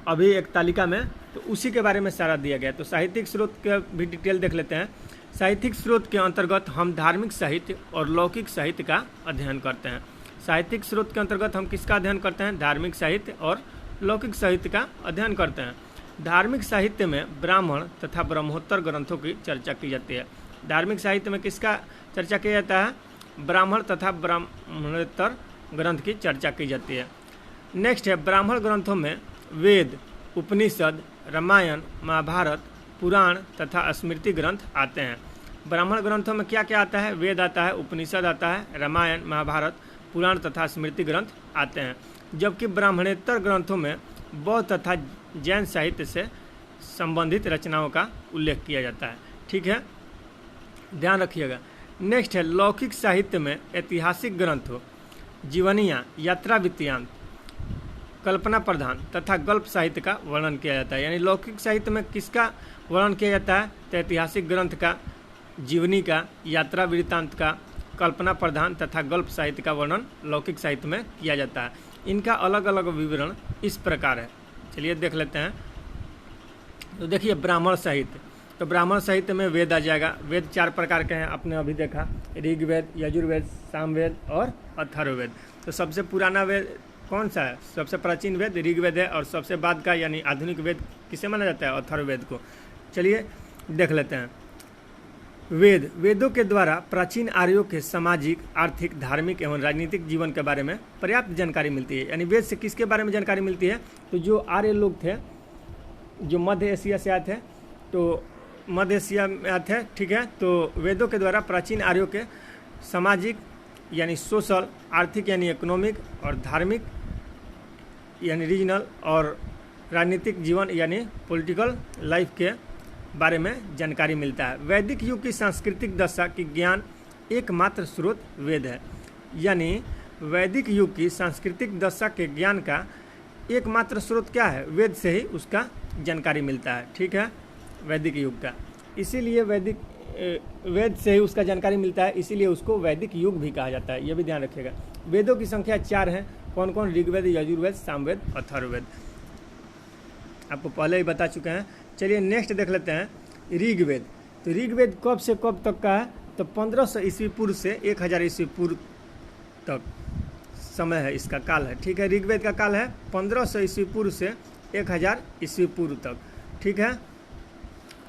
अभी एक तालिका में, तो उसी के बारे में सारा दिया गया। तो साहित्यिक स्रोत का भी डिटेल देख लेते हैं। साहित्यिक स्रोत के अंतर्गत हम धार्मिक साहित्य और लौकिक साहित्य का अध्ययन करते हैं। साहित्यिक स्रोत के अंतर्गत हम किसका अध्ययन करते हैं, धार्मिक साहित्य और लौकिक साहित्य का अध्ययन करते हैं। धार्मिक साहित्य में ब्राह्मण तथा ब्रह्मोत्तर ग्रंथों की चर्चा की जाती है। धार्मिक साहित्य में किसका चर्चा किया जाता है, ब्राह्मण तथा ब्राह्मणोत्तर ग्रंथ की चर्चा की जाती है। नेक्स्ट है, ब्राह्मण ग्रंथों में वेद, उपनिषद, रामायण, महाभारत, पुराण तथा स्मृति ग्रंथ आते हैं। ब्राह्मण ग्रंथों में क्या क्या आता है, वेद आता है, उपनिषद आता है, रामायण, महाभारत, पुराण तथा स्मृति ग्रंथ आते हैं। जबकि ब्राह्मणेतर ग्रंथों में बौद्ध तथा जैन साहित्य से संबंधित रचनाओं का उल्लेख किया जाता है, ठीक है, ध्यान रखिएगा। नेक्स्ट है, लौकिक साहित्य में ऐतिहासिक ग्रंथों, जीवनियाँ, यात्रा वृत्तांत, कल्पना प्रधान तथा गल्प साहित्य का वर्णन किया जाता है। यानी लौकिक साहित्य में किसका वर्णन किया जाता है, तो ऐतिहासिक ग्रंथ का, जीवनी का, यात्रा वृत्तांत का, कल्पना प्रधान तथा गल्प साहित्य का वर्णन लौकिक साहित्य में किया जाता है। इनका अलग अलग विवरण इस प्रकार है, चलिए देख लेते हैं। तो देखिए ब्राह्मण साहित्य, तो ब्राह्मण साहित्य में वेद आ जाएगा। वेद 4 प्रकार के हैं, आपने अभी देखा, ऋग्वेद, यजुर्वेद, सामवेद और अथर्ववेद। तो सबसे पुराना वेद कौन सा है, सबसे प्राचीन वेद ऋग्वेद है, और सबसे बाद का यानी आधुनिक वेद किसे माना जाता है, अथर्ववेद को। चलिए देख लेते हैं। वेदों के द्वारा प्राचीन आर्यों के सामाजिक, आर्थिक, धार्मिक एवं राजनीतिक जीवन के बारे में पर्याप्त जानकारी मिलती है। यानी वेद से किसके बारे में जानकारी मिलती है, तो जो आर्य लोग थे, जो मध्य एशिया से आए थे, तो मध्य एशिया में आए थे, ठीक है। तो वेदों के द्वारा प्राचीन आर्यों के सामाजिक यानी सोशल, आर्थिक यानी इकोनॉमिक, और धार्मिक यानी रीजनल, और राजनीतिक जीवन यानी पॉलिटिकल लाइफ के बारे में जानकारी मिलता है। वैदिक युग की सांस्कृतिक दशा की ज्ञान एकमात्र स्रोत वेद है। यानी वैदिक युग की सांस्कृतिक दशा के ज्ञान का एकमात्र स्रोत क्या है, वेद से ही उसका जानकारी मिलता है, ठीक है, वैदिक युग का। इसीलिए वेद से ही उसका जानकारी मिलता है, इसीलिए उसको वैदिक युग भी कहा जाता है, ये भी ध्यान रखिएगा। वेदों की संख्या 4 है, कौन कौन, ऋग्वेद, यजुर्वेद, सामवेद, अथर्ववेद, आपको पहले ही बता चुके हैं। चलिए नेक्स्ट देख लेते हैं ऋग्वेद। तो ऋग्वेद कब से कब तक का है, तो 1500 ईस्वी पूर्व से 1000 ईस्वी पूर्व तक समय है, इसका काल है, ठीक है। ऋग्वेद का काल है 1500 ईस्वी पूर्व से 1000 ईस्वी पूर्व तक, ठीक है,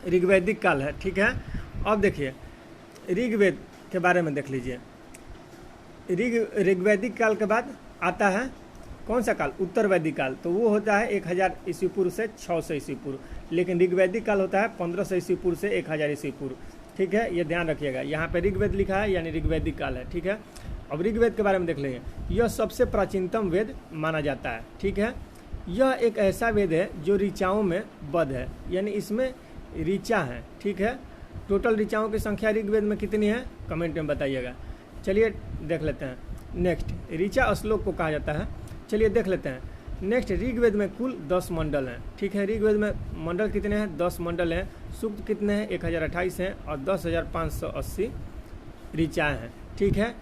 ऋग्वैदिक काल है, ठीक है। अब देखिए ऋग्वेद के बारे में देख लीजिए। ऋग्वैदिक काल के बाद आता है कौन सा काल, उत्तर वैदिक काल, तो वो होता है 1000 ईस्वी पूर्व से 600 ईस्वी पूर्व। लेकिन ऋग्वैदिक काल होता है 1500 ईस्वी पूर्व से 1000 ईस्वी पूर्व, ठीक है, ये ध्यान रखिएगा। यहाँ पे ऋग्वेद लिखा है यानी ऋग्वैदिक काल है, ठीक है। अब ऋग्वेद के बारे में देख लेंगे। यह सबसे प्राचीनतम वेद माना जाता है, ठीक है। यह एक ऐसा वेद है जो ऋचाओं में बद्ध है, यानी इसमें ऋचा है, ठीक है। टोटल ऋचाओं की संख्या ऋग्वेद में कितनी है, कमेंट में बताइएगा। चलिए देख लेते हैं। नेक्स्ट, ऋचा श्लोक को कहा जाता है। चलिए देख लेते हैं। नेक्स्ट, ऋग्वेद में कुल 10 मंडल हैं। ठीक है, ऋग्वेद में मंडल कितने हैं? 10 मंडल हैं। सूक्त कितने हैं? 1028 हैं और 10,580 ऋचाएँ हैं। ठीक है,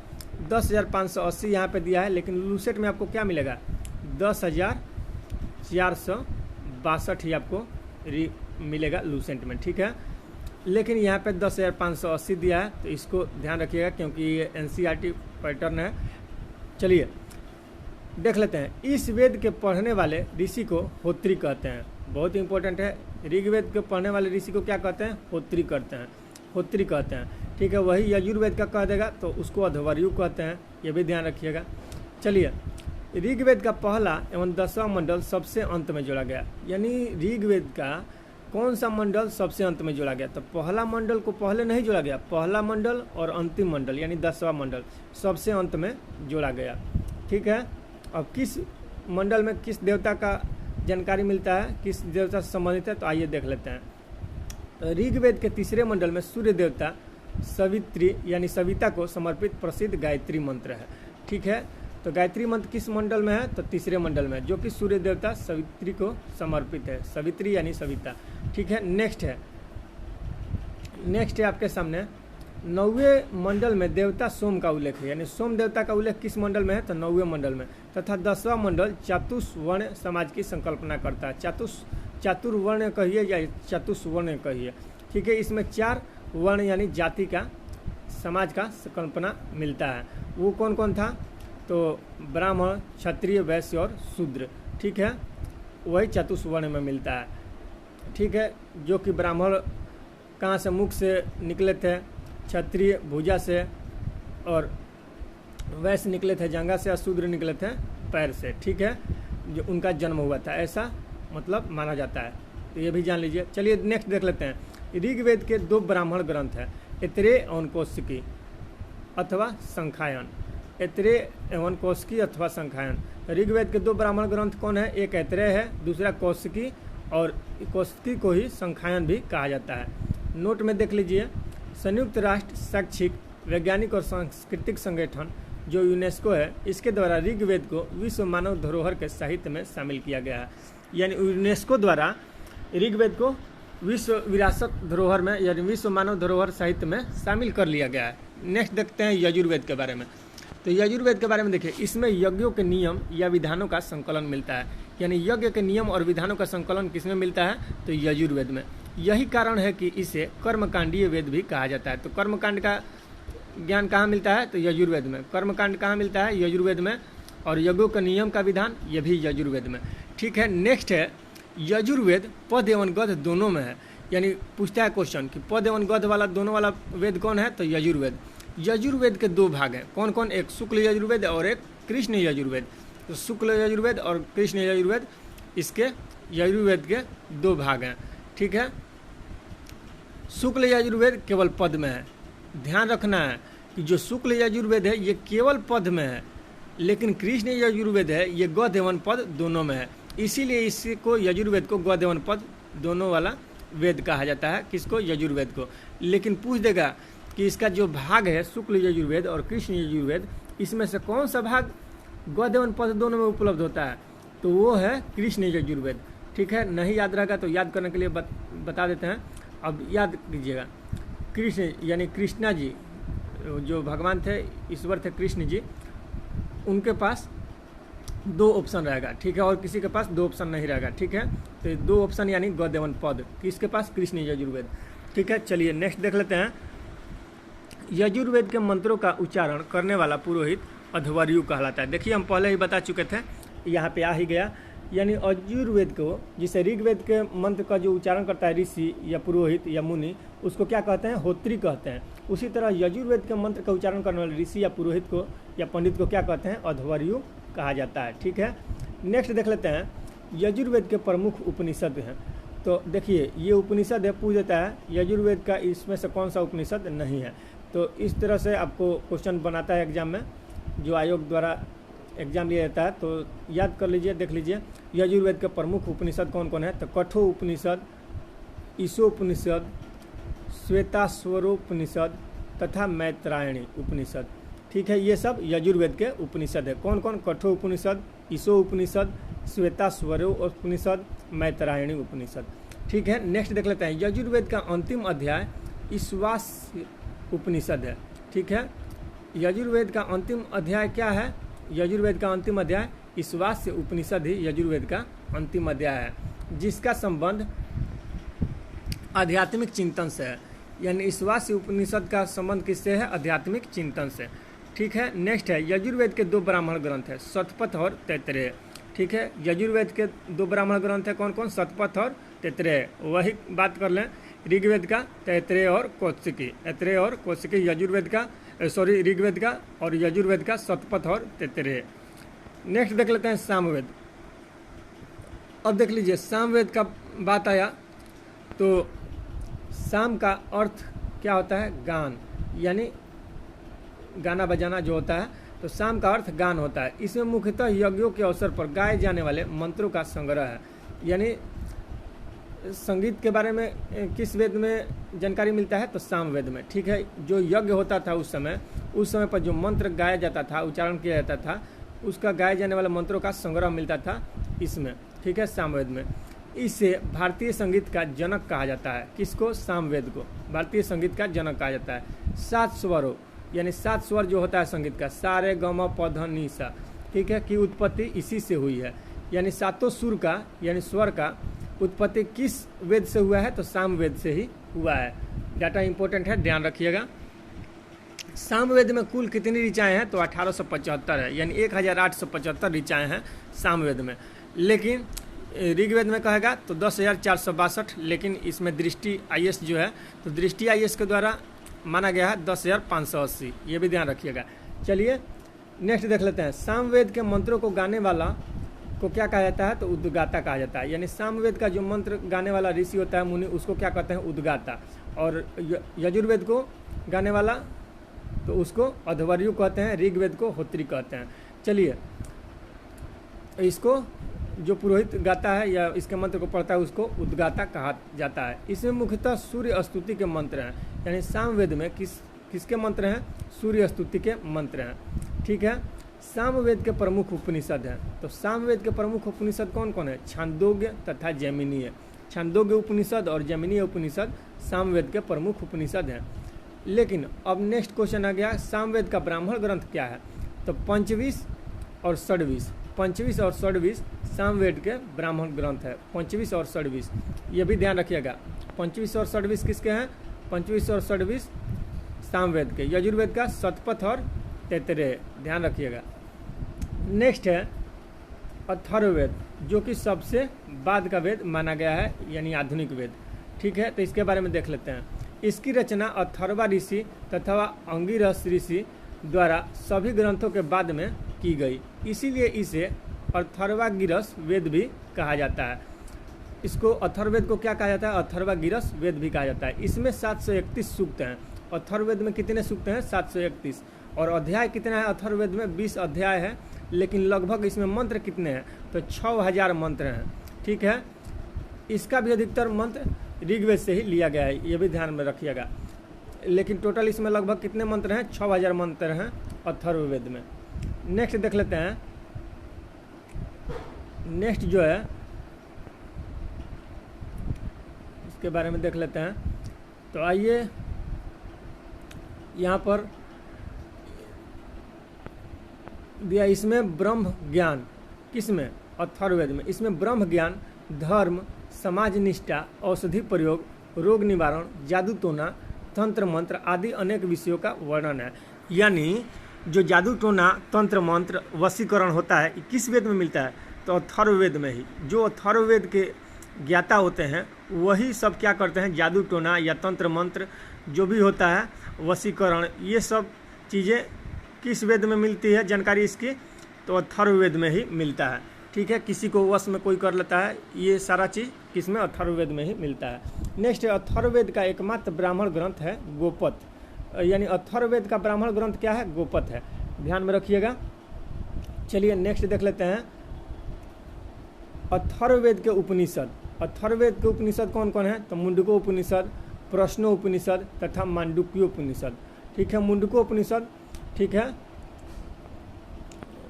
10,580 यहाँ पे दिया है, लेकिन लूसेट में आपको क्या मिलेगा? 10,462 ही आपको मिलेगा लूसेंट में। ठीक है, लेकिन यहाँ पे 10,580 दिया है, तो इसको ध्यान रखिएगा क्योंकि ये NCERT पैटर्न है। चलिए देख लेते हैं। इस वेद के पढ़ने वाले ऋषि को होत्री कहते हैं। बहुत इंपॉर्टेंट है। ऋग्वेद के पढ़ने वाले ऋषि को क्या कहते हैं? होत्री कहते हैं, होत्री कहते हैं। ठीक है, वही यजुर्वेद का कह देगा तो उसको अध्वर्यु कहते हैं, ये भी ध्यान रखिएगा। चलिए, ऋग्वेद का पहला एवं 10वां मंडल सबसे अंत में जोड़ा गया। यानी ऋग्वेद का कौन सा मंडल सबसे अंत में जोड़ा गया? तो पहला मंडल को पहले नहीं जोड़ा गया, पहला मंडल और अंतिम मंडल यानी 10वां मंडल सबसे अंत में जोड़ा गया। ठीक है, अब किस मंडल में किस देवता का जानकारी मिलता है, किस देवता से संबंधित है, तो आइए देख लेते हैं। ऋग्वेद के तीसरे मंडल में सूर्य देवता सवित्री यानी सविता को समर्पित प्रसिद्ध गायत्री मंत्र है। ठीक है, तो गायत्री मंत्र किस मंडल में है? तो तीसरे मंडल में, जो कि सूर्य देवता सवित्री को समर्पित है, सवित्री यानी सविता। ठीक है, नेक्स्ट है आपके सामने 9वें मंडल में देवता सोम का उल्लेख है। यानी सोम देवता का उल्लेख किस मंडल में है? तो 9वें मंडल में। तथा 10वां मंडल चतुष्वर्ण समाज की संकल्पना करता है। चातुर्वर्ण कहिए या चतुष्वर्ण कहिए। ठीक है, इसमें 4 वर्ण यानी जाति का, समाज का संकल्पना मिलता है। वो कौन कौन था? तो ब्राह्मण, क्षत्रिय, वैश्य और शूद्र। ठीक है, वही चतुष्वर्ण में मिलता है। ठीक है, जो कि ब्राह्मण कहाँ से? मुख से निकले थे, क्षत्रिय भुजा से, और वैश्य निकले थे जांघा से, और शूद्र निकले थे पैर से। ठीक है, जो उनका जन्म हुआ था ऐसा मतलब माना जाता है, तो ये भी जान लीजिए। चलिए नेक्स्ट देख लेते हैं। ऋग्वेद के 2 ब्राह्मण ग्रंथ हैं, ऐतरेय एवं कौशिकी अथवा संखायन। ऐतरेय एवं कौशिकी अथवा संखायन। ऋग्वेद के 2 ब्राह्मण ग्रंथ कौन है? एक ऐतरेय है, दूसरा कौशिकी, और कौशिकी को ही संखायन भी कहा जाता है। नोट में देख लीजिए। संयुक्त राष्ट्र शैक्षिक, वैज्ञानिक और सांस्कृतिक संगठन जो यूनेस्को है, इसके द्वारा ऋग्वेद को विश्व मानव धरोहर के साहित्य में शामिल किया गया है। यानी यूनेस्को द्वारा ऋग्वेद को विश्व विरासत धरोहर में यानी विश्व मानव धरोहर साहित्य में शामिल कर लिया गया है। नेक्स्ट देखते हैं यजुर्वेद के बारे में। तो यजुर्वेद के बारे में देखिए, इसमें यज्ञों के नियम या विधानों का संकलन मिलता है। यानी यज्ञ के नियम और विधानों का संकलन किसमें मिलता है? तो यजुर्वेद में। यही कारण है कि इसे कर्मकांडीय वेद भी कहा जाता है। तो कर्मकांड का ज्ञान कहाँ मिलता है? तो यजुर्वेद में। कर्मकांड कहाँ मिलता है? यजुर्वेद में। और यज्ञों का नियम का विधान ये भी यजुर्वेद में। ठीक है, नेक्स्ट है यजुर्वेद पद एवं गद्य दोनों में है। यानी पूछता है क्वेश्चन कि पद एवं गद्य वाला दोनों वाला वेद कौन है? तो यजुर्वेद। यजुर्वेद के 2 भाग हैं। कौन कौन? एक शुक्ल यजुर्वेद और एक कृष्ण यजुर्वेद। तो शुक्ल यजुर्वेद और कृष्ण यजुर्वेद, इसके यजुर्वेद के 2 भाग हैं। ठीक है, शुक्ल यजुर्वेद केवल पद में है। ध्यान रखना है कि जो शुक्ल यजुर्वेद है ये केवल पद में है, लेकिन कृष्ण यजुर्वेद है ये गद्य एवं पद दोनों में है। इसीलिए इसको यजुर्वेद को गद्य एवं पद दोनों वाला वेद कहा जाता है। किसको? यजुर्वेद को। लेकिन पूछ देगा कि इसका जो भाग है शुक्ल यजुर्वेद और कृष्ण यजुर्वेद, इसमें से कौन सा भाग गद्य एवं पद दोनों में उपलब्ध होता है? तो वो है कृष्ण यजुर्वेद। ठीक है, नहीं याद रहेगा तो याद करने के लिए बता देते हैं। अब याद कीजिएगा, कृष्ण यानी कृष्णा जी जो भगवान थे, ईश्वर थे कृष्ण जी, उनके पास 2 ऑप्शन रहेगा। ठीक है, और किसी के पास 2 ऑप्शन नहीं रहेगा। ठीक है, तो 2 ऑप्शन यानी गद्य एवं पद किसके पास? कृष्ण यजुर्वेद। ठीक है, चलिए नेक्स्ट देख लेते हैं। यजुर्वेद के मंत्रों का उच्चारण करने वाला पुरोहित अध्वर्यु कहलाता है। देखिए हम पहले ही बता चुके थे, यहाँ पे आ ही गया। यानी यजुर्वेद को, जिसे ऋग्वेद के मंत्र का जो उच्चारण करता है ऋषि या पुरोहित या मुनि, उसको क्या कहते हैं? होत्री कहते हैं। उसी तरह यजुर्वेद के मंत्र का उच्चारण करने वाले ऋषि या पुरोहित को या पंडित को क्या कहते हैं? अध्वर्यु कहा जाता है। ठीक है, नेक्स्ट देख लेते हैं। यजुर्वेद के प्रमुख उपनिषद हैं। तो देखिए ये उपनिषद है, पूछ देता है यजुर्वेद का इसमें से कौन सा उपनिषद नहीं है। तो इस तरह से आपको क्वेश्चन बनाता है एग्जाम में, जो आयोग द्वारा एग्जाम लिया जाता है। तो याद कर लीजिए, देख लीजिए यजुर्वेद के प्रमुख उपनिषद कौन कौन है। तो कठो उपनिषद, ईशोपनिषद, श्वेताश्वरोपनिषद तथा मैत्रायणी उपनिषद। ठीक है, ये सब यजुर्वेद के उपनिषद है। कौन कौन? कठो उपनिषद, ईशो उपनिषद, श्वेताश्वरो उपनिषद, मैत्रायणी उपनिषद। ठीक है, नेक्स्ट देख लेते हैं। यजुर्वेद का अंतिम अध्याय ईश्वास्य उपनिषद है। ठीक है, यजुर्वेद का अंतिम अध्याय क्या है? यजुर्वेद का अंतिम अध्याय ईश्वास्य उपनिषद ही यजुर्वेद का अंतिम अध्याय है, जिसका संबंध आध्यात्मिक चिंतन से है। यानी ईश्वास्य उपनिषद का संबंध किससे है? आध्यात्मिक चिंतन से। ठीक है, नेक्स्ट है यजुर्वेद के 2 ब्राह्मण ग्रंथ है, शतपथ और तैत्तिरीय। ठीक है, यजुर्वेद के 2 ब्राह्मण ग्रंथ है, कौन कौन? शतपथ और तैत्तिरीय। वही बात कर लें, ऋग्वेद का तैत्तिरीय और कौशिकी, ऐत्रेय और कौशिकी यजुर्वेद का, ऋग्वेद का, और यजुर्वेद का शतपथ और तैत्तिरीय। नेक्स्ट देख लेते हैं सामवेद। अब देख लीजिए, सामवेद का बात आया तो साम का अर्थ क्या होता है? गान, यानी गाना बजाना जो होता है, तो साम का अर्थ गान होता है। इसमें मुख्यतः यज्ञों के अवसर पर गाए जाने वाले मंत्रों का संग्रह है। यानी संगीत के बारे में किस वेद में जानकारी मिलता है? तो सामवेद में। ठीक है, जो यज्ञ होता था उस समय पर जो मंत्र गाया जाता था, उच्चारण किया जाता था, उसका गाए जाने वाले मंत्रों का संग्रह मिलता था इसमें। ठीक है, सामवेद में। इसे भारतीय संगीत का जनक कहा जाता है। किसको? सामवेद को भारतीय संगीत का जनक कहा जाता है। 7 स्वरों, यानी 7 स्वर जो होता है संगीत का, सा रे ग म प ध नि सा, ठीक है, की उत्पत्ति इसी से हुई है। यानी 7 सुर का, यानी स्वर का उत्पत्ति किस वेद से हुआ है? तो सामवेद से ही हुआ है। डाटा इंपॉर्टेंट है, ध्यान रखिएगा। सामवेद में कुल कितनी ऋचाएँ हैं? तो 1875 है, यानी 1875 ऋचाएँ हैं सामवेद में। लेकिन ऋग्वेद में कहेगा तो 10,462, लेकिन इसमें दृष्टि IS जो है, तो दृष्टि IS के द्वारा माना गया है 10,580, ये भी ध्यान रखिएगा। चलिए नेक्स्ट देख लेते हैं। सामवेद के मंत्रों को गाने वाला को क्या कहा जाता है? तो उद्गाता कहा जाता है। यानी सामवेद का जो मंत्र गाने वाला ऋषि होता है, मुनि, उसको क्या कहते हैं? उद्गाता। और यजुर्वेद को गाने वाला तो उसको अध्वर्यु कहते हैं, ऋग्वेद को होत्री कहते हैं। चलिए, इसको जो पुरोहित गाता है या इसके मंत्र को पढ़ता है उसको उद्गाता कहा जाता है। इसमें मुख्यतः सूर्य स्तुति के मंत्र हैं। यानी सामवेद में किसके मंत्र हैं? सूर्य स्तुति के मंत्र हैं। ठीक है, सामवेद के प्रमुख उपनिषद हैं। तो सामवेद के प्रमुख उपनिषद कौन कौन है? छांदोग्य तथा जैमिनीय। छांदोग्य उपनिषद और जैमिनीय उपनिषद सामवेद के प्रमुख उपनिषद हैं। लेकिन अब नेक्स्ट क्वेश्चन आ गया, सामवेद का ब्राह्मण ग्रंथ क्या है? तो पंचविश और षड्विश। पंचविश और षड्विश सामवेद के ब्राह्मण ग्रंथ है। पंचविश और षड्विश, ये भी ध्यान रखिएगा। पंचविश और षड्विश किसके हैं? पंचविश और षड्विश सामवेद के। यजुर्वेद का शतपथ और तैत्तिरीय, ध्यान रखिएगा। नेक्स्ट है अथर्ववेद, जो कि सबसे बाद का वेद माना गया है, यानी आधुनिक वेद। ठीक है, तो इसके बारे में देख लेते हैं। इसकी रचना अथर्वा ऋषि तथा अंगिरस ऋषि द्वारा सभी ग्रंथों के बाद में की गई, इसीलिए इसे अथर्वागिरस वेद भी कहा जाता है। इसको अथर्ववेद को क्या कहा जाता है? अथर्वागिरस वेद भी कहा जाता है। इसमें 731 सूक्त हैं। अथर्ववेद में कितने सूक्त हैं? 731। और अध्याय कितना है अथर्ववेद में? 20 अध्याय है। लेकिन लगभग इसमें मंत्र कितने हैं? तो 6000 मंत्र हैं। ठीक है, इसका भी अधिकतर मंत्र ऋग्वेद से ही लिया गया है, ये भी ध्यान में रखिएगा। लेकिन टोटल इसमें लगभग कितने मंत्र हैं? 6000 मंत्र हैं अथर्ववेद में। नेक्स्ट देख लेते हैं। नेक्स्ट जो है इसके बारे में देख लेते हैं। तो आइए, यहाँ पर दिया, इसमें ब्रह्म ज्ञान, किसमें? अथर्ववेद में। इसमें ब्रह्म ज्ञान, धर्म, समाज निष्ठा, औषधि प्रयोग, रोग निवारण, जादू टोना, तंत्र मंत्र आदि अनेक विषयों का वर्णन है। यानी जो जादू टोना, तंत्र मंत्र, वशीकरण होता है, किस वेद में मिलता है? तो अथर्ववेद में ही। जो अथर्ववेद के ज्ञाता होते हैं वही सब क्या करते हैं? जादू टोना या तंत्र मंत्र जो भी होता है, वशीकरण, ये सब चीज़ें किस वेद में मिलती है जानकारी इसकी? तो अथर्ववेद में ही मिलता है। ठीक है, किसी को वश में कोई कर लेता है, ये सारा चीज़ किसमें? अथर्ववेद में ही मिलता है। नेक्स्ट है अथर्ववेद का एकमात्र ब्राह्मण ग्रंथ है गोपत। यानी अथर्ववेद का ब्राह्मण ग्रंथ क्या है? गोपत है, ध्यान में रखिएगा। चलिए नेक्स्ट देख लेते हैं अथर्ववेद के उपनिषद। अथर्ववेद के उपनिषद कौन कौन है? तो मुंडको उपनिषद, प्रश्नो उपनिषद तथा मांडुक्यो उपनिषद। ठीक है, मुंडको उपनिषद, ठीक है,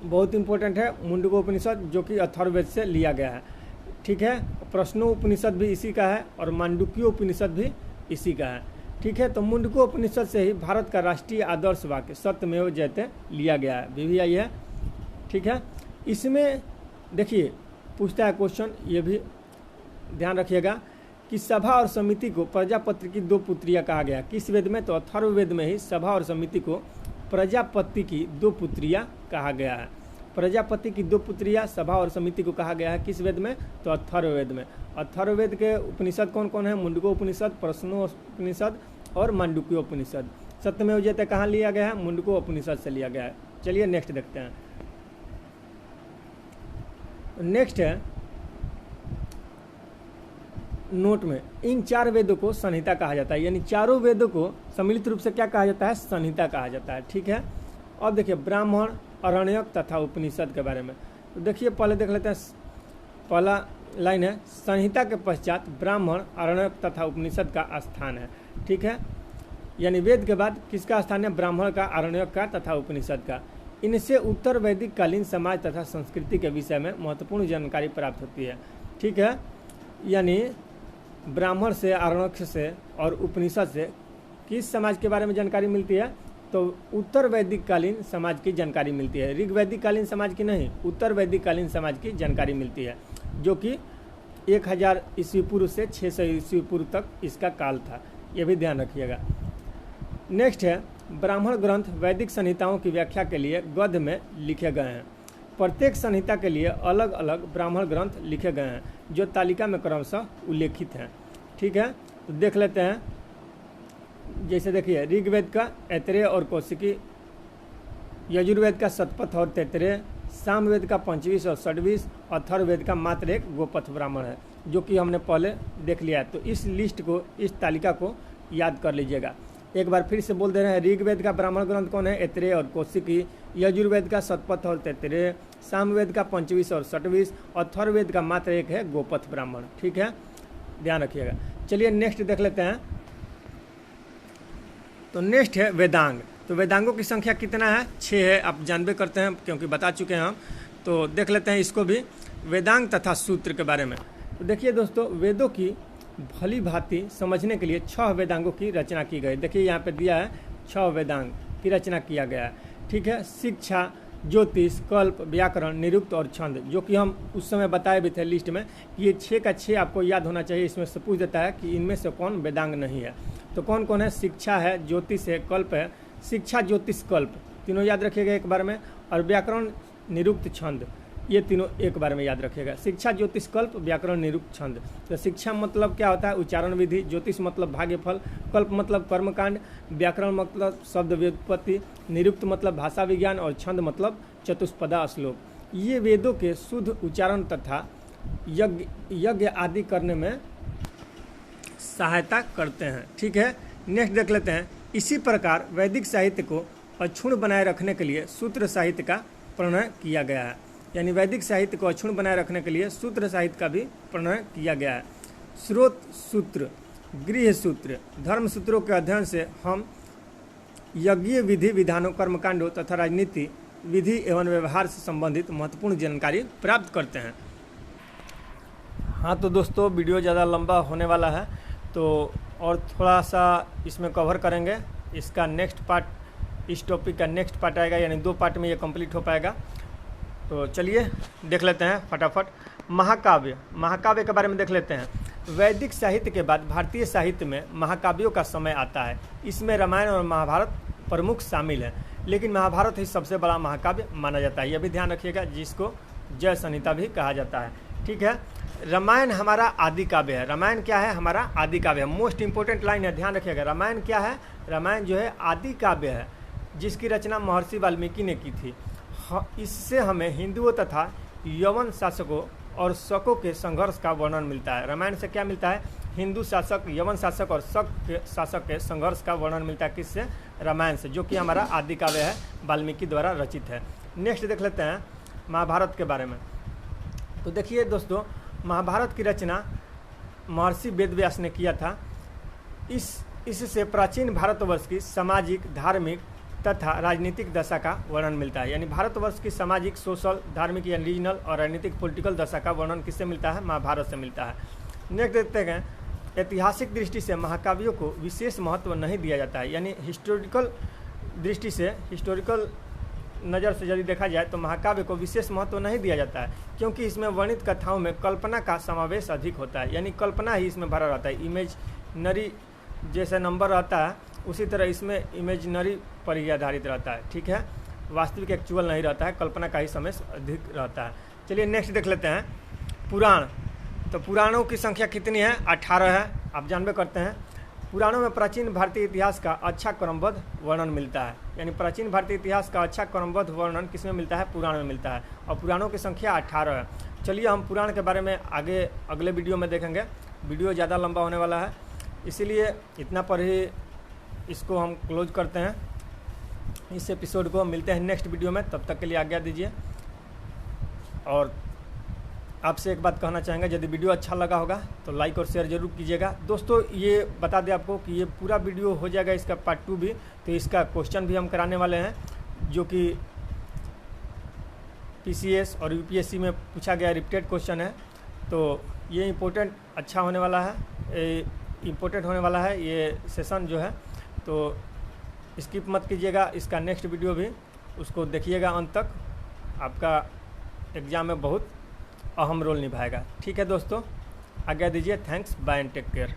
बहुत इंपॉर्टेंट है, मुंडकोपनिषद जो कि अथर्ववेद से लिया गया है। ठीक है, प्रश्नोपनिषद भी इसी का है और मांडुक्योपनिषद भी इसी का है। ठीक है, तो मुंडकोपनिषद से ही भारत का राष्ट्रीय आदर्श वाक्य सत्यमेव जयते लिया गया है। भी आई है। ठीक है, इसमें देखिए पूछता है क्वेश्चन, ये भी ध्यान रखिएगा कि सभा और समिति को प्रजापति की 2 पुत्रियां कहा गया। किस वेद में? तो अथर्ववेद में ही सभा और समिति को प्रजापति की 2 पुत्रियां कहा गया है। प्रजापति की 2 पुत्रियां सभा और समिति को कहा गया है किस वेद में? तो अथर्ववेद में। अथर्ववेद के उपनिषद कौन कौन है? मुंडकोपनिषद, प्रश्नोपनिषद और मांडुक्योपनिषद। सत्यमेव जयते कहाँ लिया गया है? मुंडकोपनिषद से लिया गया है। चलिए नेक्स्ट देखते हैं। नेक्स्ट है नोट में, इन 4 वेदों को संहिता कहा जाता है, यानी चारों वेदों को सम्मिलित रूप से क्या कहा जाता है? संहिता कहा जाता है। ठीक है, अब देखिए ब्राह्मण, अरण्यक तथा उपनिषद के बारे में। तो देखिए पहले देख लेते हैं, पहला लाइन है, संहिता के पश्चात ब्राह्मण, अरण्यक तथा उपनिषद का स्थान है। ठीक है, यानी वेद के बाद किसका स्थान है? ब्राह्मण का, अरण्यक का तथा उपनिषद का। इनसे उत्तर वैदिक कालीन समाज तथा संस्कृति के विषय में महत्वपूर्ण जानकारी प्राप्त होती है। ठीक है, यानी ब्राह्मण से, अरण्यक से और उपनिषद से किस समाज के बारे में जानकारी मिलती है? तो उत्तर वैदिक कालीन समाज की जानकारी मिलती है। ऋग वैदिक कालीन समाज की नहीं, उत्तर वैदिक कालीन समाज की जानकारी मिलती है, जो कि 1000 ईस्वी पूर्व से 600 ईस्वी पूर्व तक इसका काल था। यह भी ध्यान रखिएगा। नेक्स्ट है, ब्राह्मण ग्रंथ वैदिक संहिताओं की व्याख्या के लिए गद्य में लिखे गए हैं। प्रत्येक संहिता के लिए अलग अलग ब्राह्मण ग्रंथ लिखे गए हैं, जो तालिका में क्रमशः उल्लेखित हैं। ठीक है, तो देख लेते हैं। जैसे देखिए, ऋग्वेद का ऐतरेय और कौशिकी, यजुर्वेद का शतपथ और तैतरेय, सामवेद का पंचवीस और षड्वीस, अथर्ववेद का मात्र एक गोपथ ब्राह्मण है, जो कि हमने पहले देख लिया है। तो इस लिस्ट को, इस तालिका को याद कर लीजिएगा। एक बार फिर से बोल दे रहे हैं, ऋग्वेद का ब्राह्मण ग्रंथ कौन है? ऐतरेय और कौशिकी, यजुर्वेद का शतपथ और तैतरेय, सामवेद का पंचवीस और षड्वीस, अथर्ववेद का मात्र एक है गोपथ ब्राह्मण। ठीक है, ध्यान रखिएगा। चलिए नेक्स्ट देख लेते हैं। तो नेक्स्ट है वेदांग। तो वेदांगों की संख्या कितना है? 6 है। आप जानबे करते हैं क्योंकि बता चुके हैं हम। तो देख लेते हैं इसको भी, वेदांग तथा सूत्र के बारे में। तो देखिए दोस्तों, वेदों की भली भांति समझने के लिए 6 वेदांगों की रचना की गई। देखिए यहाँ पे दिया है 6 वेदांग की रचना किया गया है। ठीक है, शिक्षा, ज्योतिष, कल्प, व्याकरण, निरुक्त और छंद, जो कि हम उस समय बताए भी थे लिस्ट में कि ये 6 का 6 आपको याद होना चाहिए। इसमें से पूछ देता है कि इनमें से कौन वेदांग नहीं है। तो कौन कौन है? शिक्षा है, ज्योतिष है, कल्प है। शिक्षा, ज्योतिष, कल्प तीनों याद रखिएगा एक बार में, और व्याकरण, निरुक्त, छंद, ये तीनों एक बार में याद रखिएगा। शिक्षा, ज्योतिष, कल्प, व्याकरण, निरुक्त, छंद। तो शिक्षा मतलब क्या होता है? उच्चारण विधि, ज्योतिष मतलब भाग्यफल, कल्प मतलब कर्मकांड, व्याकरण मतलब शब्द व्युत्पत्ति, निरुक्त मतलब भाषा विज्ञान और छंद मतलब चतुष्पदा श्लोक। ये वेदों के शुद्ध उच्चारण तथा यज्ञ आदि करने में सहायता करते हैं। ठीक है, नेक्स्ट देख लेते हैं। इसी प्रकार वैदिक साहित्य को अक्षुण्ण बनाए रखने के लिए सूत्र साहित्य का प्रणयन किया गया है। यानी वैदिक साहित्य को अक्षुण्ण बनाए रखने के लिए सूत्र साहित्य का भी प्रणयन किया गया है। स्रोत सूत्र, गृह सूत्र, धर्म सूत्रों के अध्ययन से हम यज्ञीय विधि विधानों, कर्मकांडों तथा राजनीति विधि एवं व्यवहार से संबंधित महत्वपूर्ण जानकारी प्राप्त करते हैं। हाँ तो दोस्तों, वीडियो ज़्यादा लंबा होने वाला है, तो और थोड़ा सा इसमें कवर करेंगे। इसका नेक्स्ट पार्ट, इस टॉपिक का नेक्स्ट पार्ट आएगा, यानी 2 पार्ट में ये कंप्लीट हो पाएगा। तो चलिए देख लेते हैं फटाफट। महाकाव्य, महाकाव्य के बारे में देख लेते हैं। वैदिक साहित्य के बाद भारतीय साहित्य में महाकाव्यों का समय आता है। इसमें रामायण और महाभारत प्रमुख शामिल है, लेकिन महाभारत ही सबसे बड़ा महाकाव्य माना जाता है। यह भी ध्यान रखिएगा, जिसको जय संहिता भी कहा जाता है। ठीक है, रामायण हमारा आदि काव्य है। रामायण क्या है? हमारा आदि काव्य है। मोस्ट इंपोर्टेंट लाइन है, ध्यान रखिएगा। रामायण क्या है? रामायण जो है आदि काव्य है, जिसकी रचना महर्षि वाल्मीकि ने की थी। इससे हमें हिंदुओं तथा यवन शासकों और शकों के संघर्ष का वर्णन मिलता है। रामायण से क्या मिलता है? हिंदू शासक, यवन शासक और शक के शासक के संघर्ष का वर्णन मिलता है। किससे? रामायण से, जो कि हमारा आदि काव्य है, वाल्मीकि द्वारा रचित है। नेक्स्ट देख लेते हैं महाभारत के बारे में। तो देखिए दोस्तों, महाभारत की रचना महर्षि वेदव्यास ने किया था। इससे प्राचीन भारतवर्ष की सामाजिक, धार्मिक तथा राजनीतिक दशा का वर्णन मिलता है। यानी भारतवर्ष की सामाजिक, सोशल, धार्मिक या रीजनल और राजनीतिक पॉलिटिकल दशा का वर्णन किससे मिलता है? महाभारत से मिलता है। नेक्स्ट देखते हैं, ऐतिहासिक दृष्टि से महाकाव्यों को विशेष महत्व नहीं दिया जाता है। यानी हिस्टोरिकल दृष्टि से, हिस्टोरिकल नज़र से यदि देखा जाए तो महाकाव्य को विशेष महत्व नहीं दिया जाता है, क्योंकि इसमें वर्णित कथाओं में कल्पना का समावेश अधिक होता है। यानी कल्पना ही इसमें भरा रहता है। इमेजनरी जैसे नंबर रहता है उसी तरह इसमें इमेजनरी पर ही आधारित रहता है। ठीक है, वास्तविक एक्चुअल नहीं रहता है, कल्पना का ही समय अधिक रहता है। चलिए नेक्स्ट देख लेते हैं, पुराण। तो पुराणों की संख्या कितनी है? 18 है, आप जानबे करते हैं। पुराणों में प्राचीन भारतीय इतिहास का अच्छा क्रमबद्ध वर्णन मिलता है। यानी प्राचीन भारतीय इतिहास का अच्छा क्रमबद्ध वर्णन किसमें मिलता है? पुराण में मिलता है। और पुराणों की संख्या 18 है। चलिए हम पुराण के बारे में आगे अगले वीडियो में देखेंगे। वीडियो ज़्यादा लंबा होने वाला है, इसीलिए इतना पर ही इसको हम क्लोज करते हैं, इस एपिसोड को। मिलते हैं नेक्स्ट वीडियो में, तब तक के लिए आज्ञा दीजिए। और आपसे एक बात कहना चाहेंगे, यदि वीडियो अच्छा लगा होगा तो लाइक और शेयर जरूर कीजिएगा। दोस्तों ये बता दें आपको कि ये पूरा वीडियो हो जाएगा, इसका पार्ट 2 भी। तो इसका क्वेश्चन भी हम कराने वाले हैं, जो कि PCS और UPSC में पूछा गया रिपीटेड क्वेश्चन है। तो ये इम्पोर्टेंट अच्छा होने वाला है, इम्पोर्टेंट होने वाला है ये सेशन जो है। तो स्किप मत कीजिएगा, इसका नेक्स्ट वीडियो भी उसको देखिएगा अंत तक, आपका एग्ज़ाम में बहुत अहम रोल निभाएगा। ठीक है दोस्तों, आज्ञा दीजिए। Thanks, bye and take care.